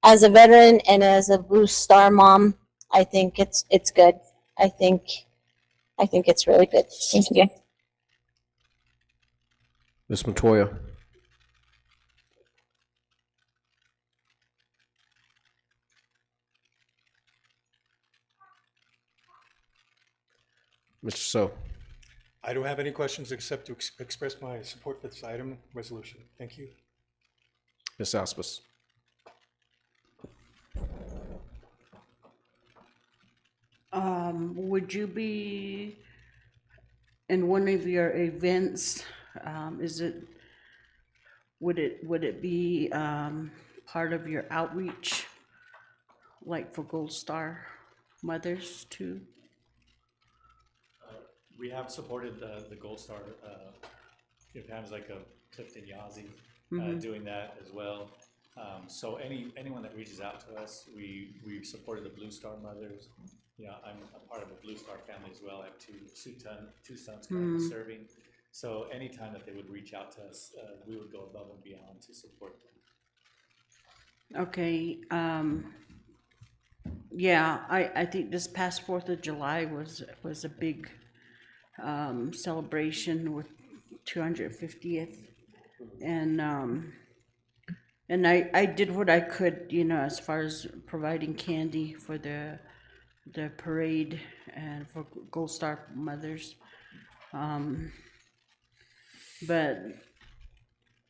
as a veteran and as a Blue Star mom, I think it's good. I think it's really good. Thank you. Ms. Montoya? Mr. So. I don't have any questions except to express my support for this item resolution. Thank you. Ms. Aspis. Would you be in one of your events? Would it be part of your outreach, like for Gold Star mothers too? We have supported the Gold Star families like Clifton Yazzie Mhm. doing that as well. So anyone that reaches out to us, we've supported the Blue Star mothers. I'm a part of a Blue Star family as well. I have two sons currently Mhm. serving. So anytime that they would reach out to us, we would go above and beyond to support them. Okay, yeah, I think this past 4th of July was a big celebration with 250th, and I did what I could, as far as providing candy for the parade and for Gold Star mothers. But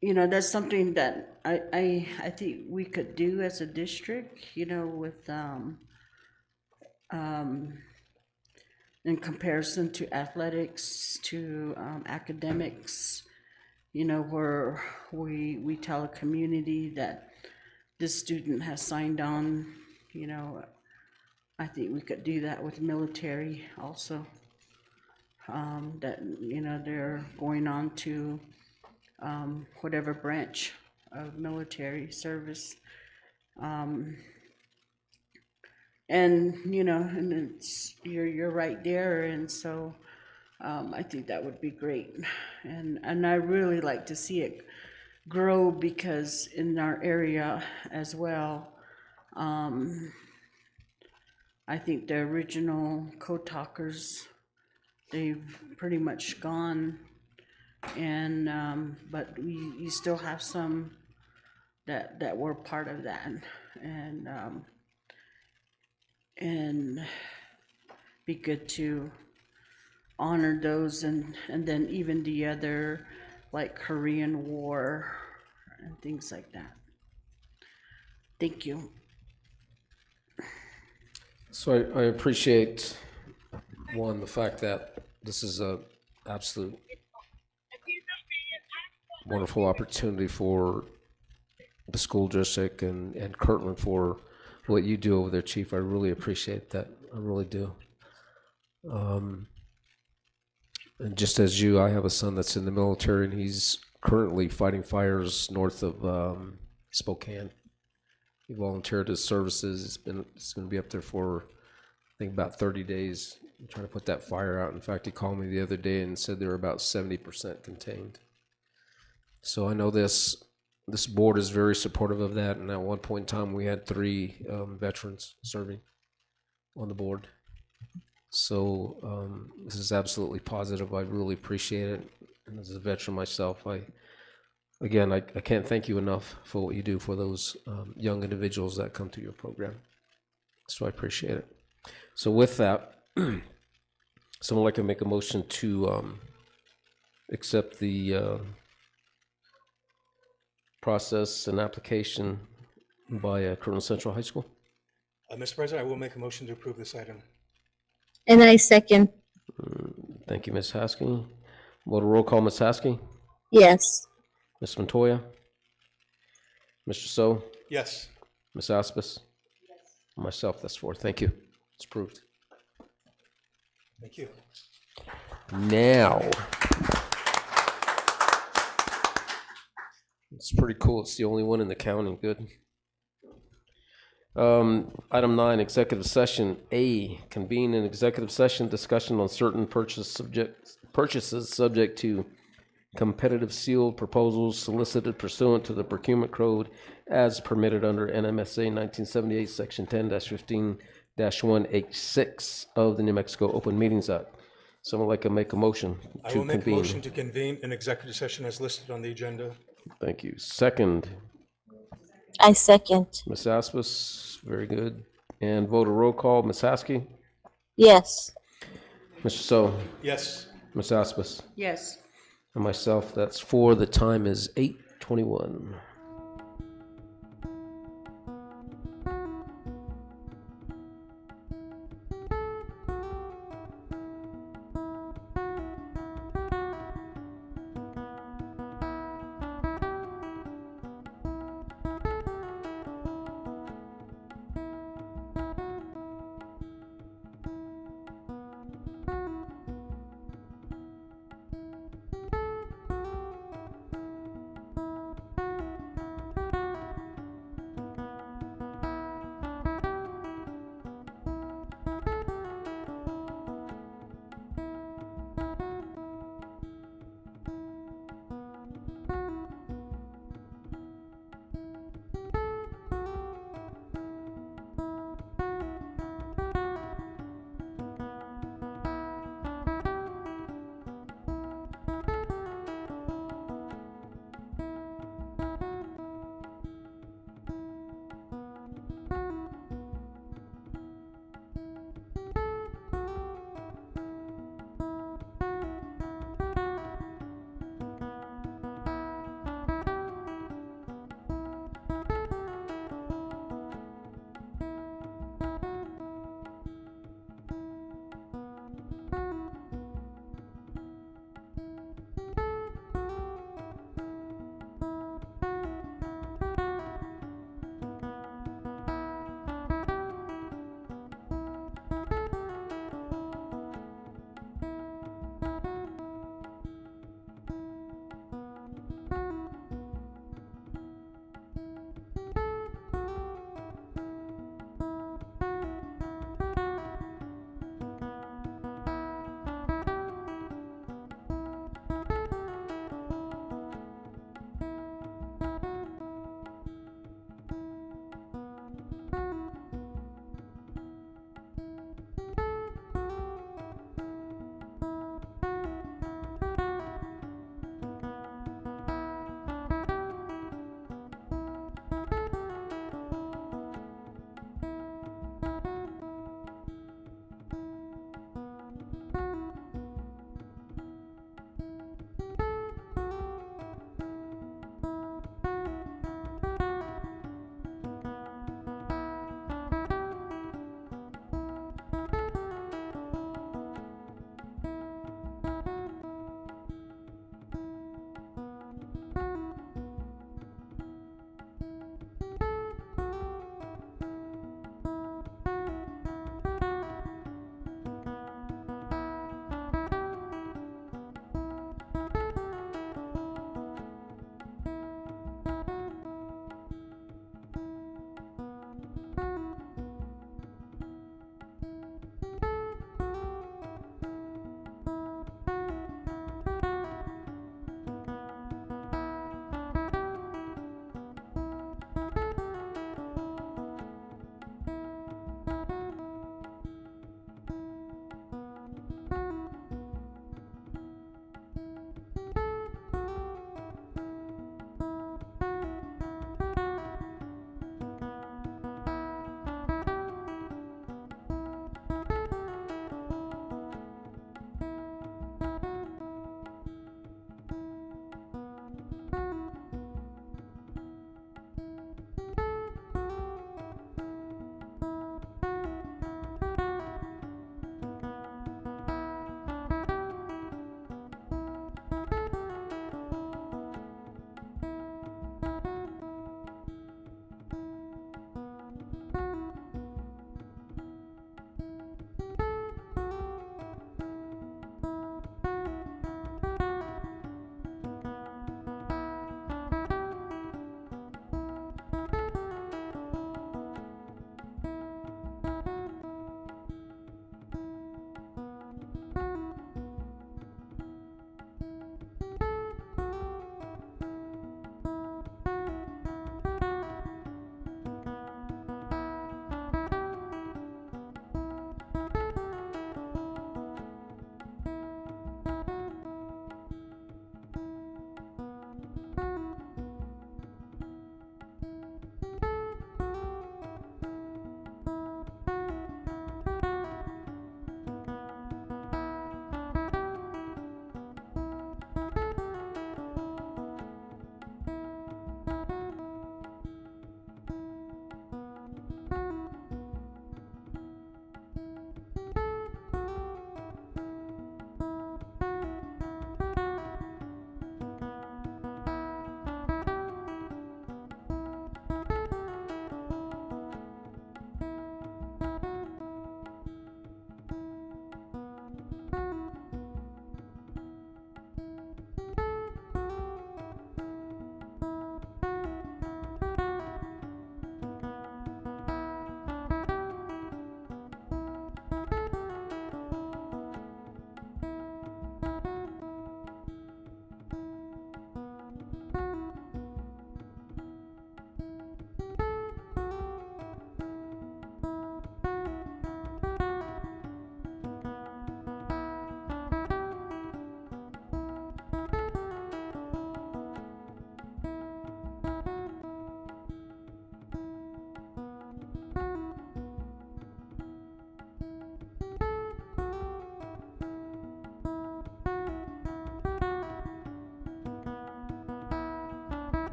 that's something that I think we could do as a district, with in comparison to athletics, to academics, where we tell a community that this student has signed on, I think we could do that with military also. That, they're going on to whatever branch of military service. And you're right there, and so I think that would be great, and I really like to see it grow, because in our area as well, I think the original code talkers, they've pretty much gone, and but you still have some that were part of that, and be good to honor those, and then even the other, like Korean War and things like that. Thank you. So I appreciate, one, the fact that this is a absolute wonderful opportunity for the school district and Kirtland for what you do over there, Chief. I really appreciate that. I really do. And just as you, I have a son that's in the military, and he's currently fighting fires north of Spokane. He volunteered his services. It's going to be up there for, I think, about 30 days. I'm trying to put that fire out. In fact, he called me the other day and said they're about 70% contained. So I know this board is very supportive of that. And at one point in time, we had 3 veterans serving on the board. So this is absolutely positive. I really appreciate it. And as a veteran myself, I can't thank you enough for what you do for those young individuals that come through your program. So I appreciate it. So with that, someone like to make a motion to accept the process and application by Kirtland Central High School. Mr. President, I will make a motion to approve this item. And I second. Thank you, Ms. Haskey. Vote a roll call, Ms. Haskey. Yes. Ms. Montoya. Mr. So. Yes. Ms. Aspis. Yes. Myself, that's 4. Thank you. It's approved. Thank you. Now, it's pretty cool. It's the only one in the county. Good. Item 9, executive session. A, convene an executive session discussion on certain purchases subject to competitive sealed proposals solicited pursuant to the procurement code as permitted under NMSA 1978, Section 10-15-1H6 of the New Mexico Open Meetings Act. Someone like to make a motion to convene. I will make a motion to convene an executive session as listed on the agenda. Thank you. Second. I second. Ms. Aspis, very good. And vote a roll call. Ms. Haskey? Yes. Mr. So, Yes. Ms. Aspas, Yes. and myself, that's 4. The time is 8:21.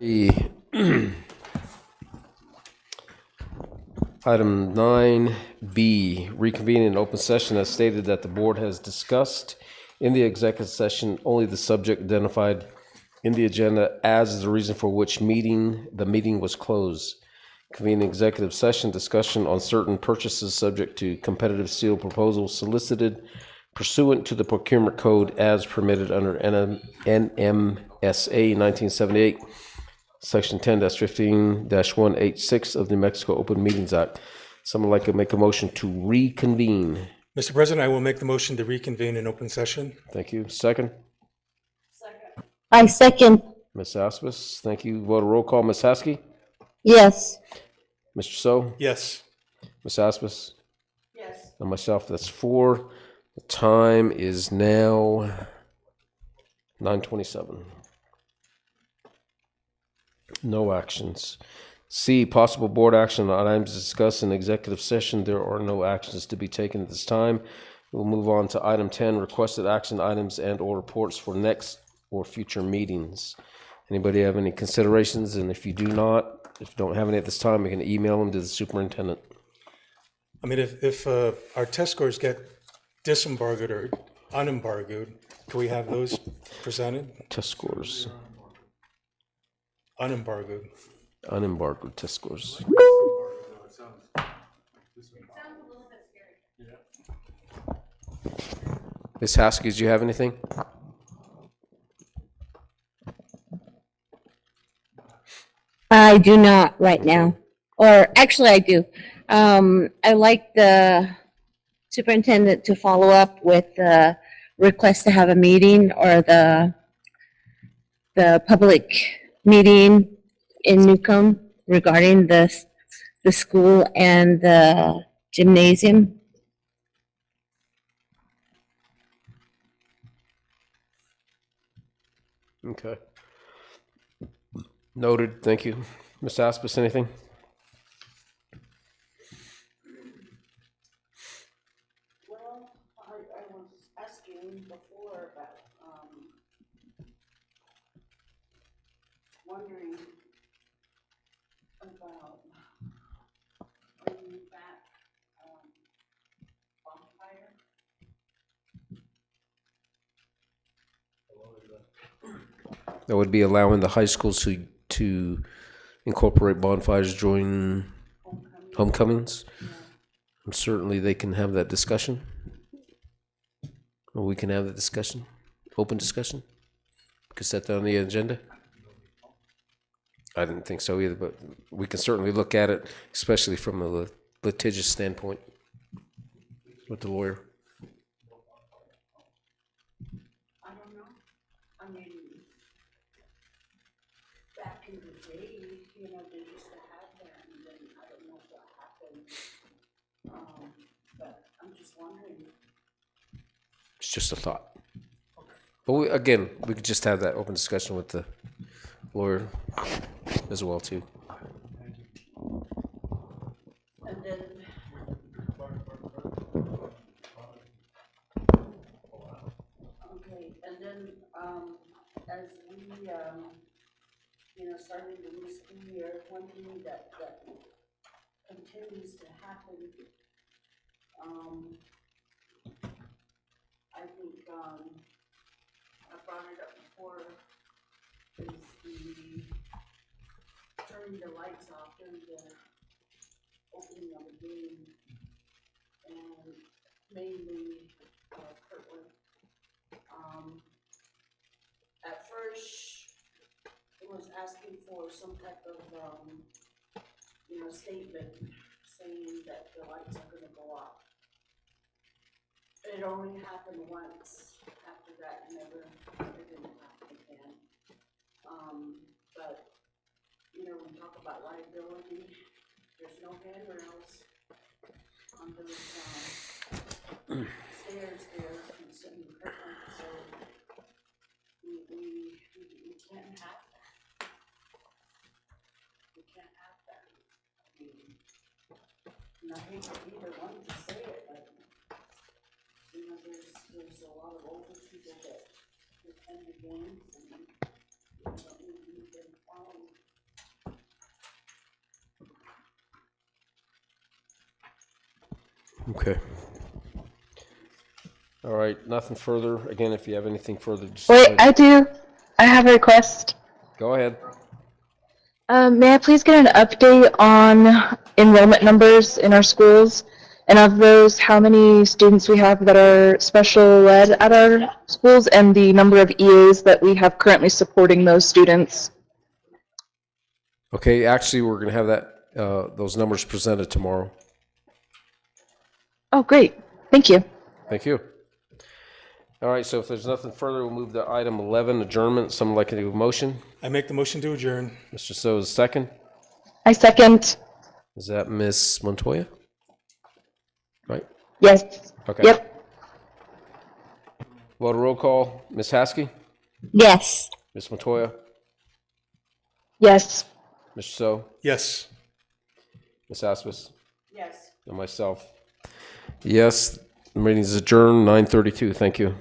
Item 9B, reconvene in open session as stated that the board has discussed in the executive session only the subject identified in the agenda as the reason for which the meeting was closed. Convene executive session discussion on certain purchases subject to competitive sealed proposals solicited pursuant to the procurement code as permitted under NMSA 1978. Section 10-15-1H6 of the New Mexico Open Meetings Act. Someone like to make a motion to reconvene. Mr. President, I will make the motion to reconvene in open session. Thank you. Second? I second. Ms. Aspis, thank you. Vote a roll call. Ms. Haskey? Yes. Mr. So? Yes. Ms. Aspis? Yes. And myself, that's 4. The time is now 9:27. No actions. C, possible board action on items discussed in executive session. There are no actions to be taken at this time. We'll move on to item 10, requested action items and or reports for next or future meetings. Anybody have any considerations? And if you don't have any at this time, you can email them to the superintendent. I mean, if our test scores get disembargoed or unembargoed, can we have those presented? Test scores. Unembargoed. Unembargoed test scores. Ms. Haskey, do you have anything? I do not right now. Or actually, I do. I like the superintendent to follow up with the request to have a meeting or the public meeting in Newcomb regarding the school and the gymnasium. Okay. Noted. Thank you. Ms. Aspis, anything? Well, I was asking before about, wondering about bringing back, bonfire. That would be allowing the high schools to incorporate bonfires during homecomings. And certainly they can have that discussion. Or we can have the discussion, open discussion. We could set that on the agenda. I didn't think so either, but we can certainly look at it, especially from a litigious standpoint with the lawyer. I don't know. I mean, back in the day, you know, they used to have that, and then I don't know what happened. But I'm just wondering. It's just a thought. But again, we could just have that open discussion with the lawyer as well too. And then. Okay, and then, as we, you know, starting the new school year, one thing that continues to happen, I think, I brought it up before, is the turning the lights off during the opening of the game, and mainly, Kirtland. At first, it was asking for some type of, you know, statement saying that the lights are gonna go off. It only happened once. After that, it didn't happen again. But, you know, we talk about liability, there's no handrails on those, stairs there in City Kirkland, so we can't have that. We can't have that. I mean, and I hate to be the one to say it, but, you know, there's a lot of older people that attend the games and, you know, we've been following Okay. All right, nothing further. Again, if you have anything further, just Wait, I do. I have a request. go ahead. May I please get an update on enrollment numbers in our schools? And of those, how many students we have that are special ed at our schools and the number of EAs that we have currently supporting those students? Okay, actually, we're going to have that those numbers presented tomorrow. Oh, great. Thank you. Thank you. All right, so if there's nothing further, we'll move to item 11, adjournment. Someone like to do a motion? I make the motion to adjourn. Mr. So is second. I second. Is that Ms. Montoya? Right? Yes. Okay. Yep. Vote roll call. Ms. Haskey? Yes. Ms. Montoya? Yes. Mr. So? Yes. Ms. Aspis? Yes. And myself. Yes, the meeting is adjourned, 9:32. Thank you.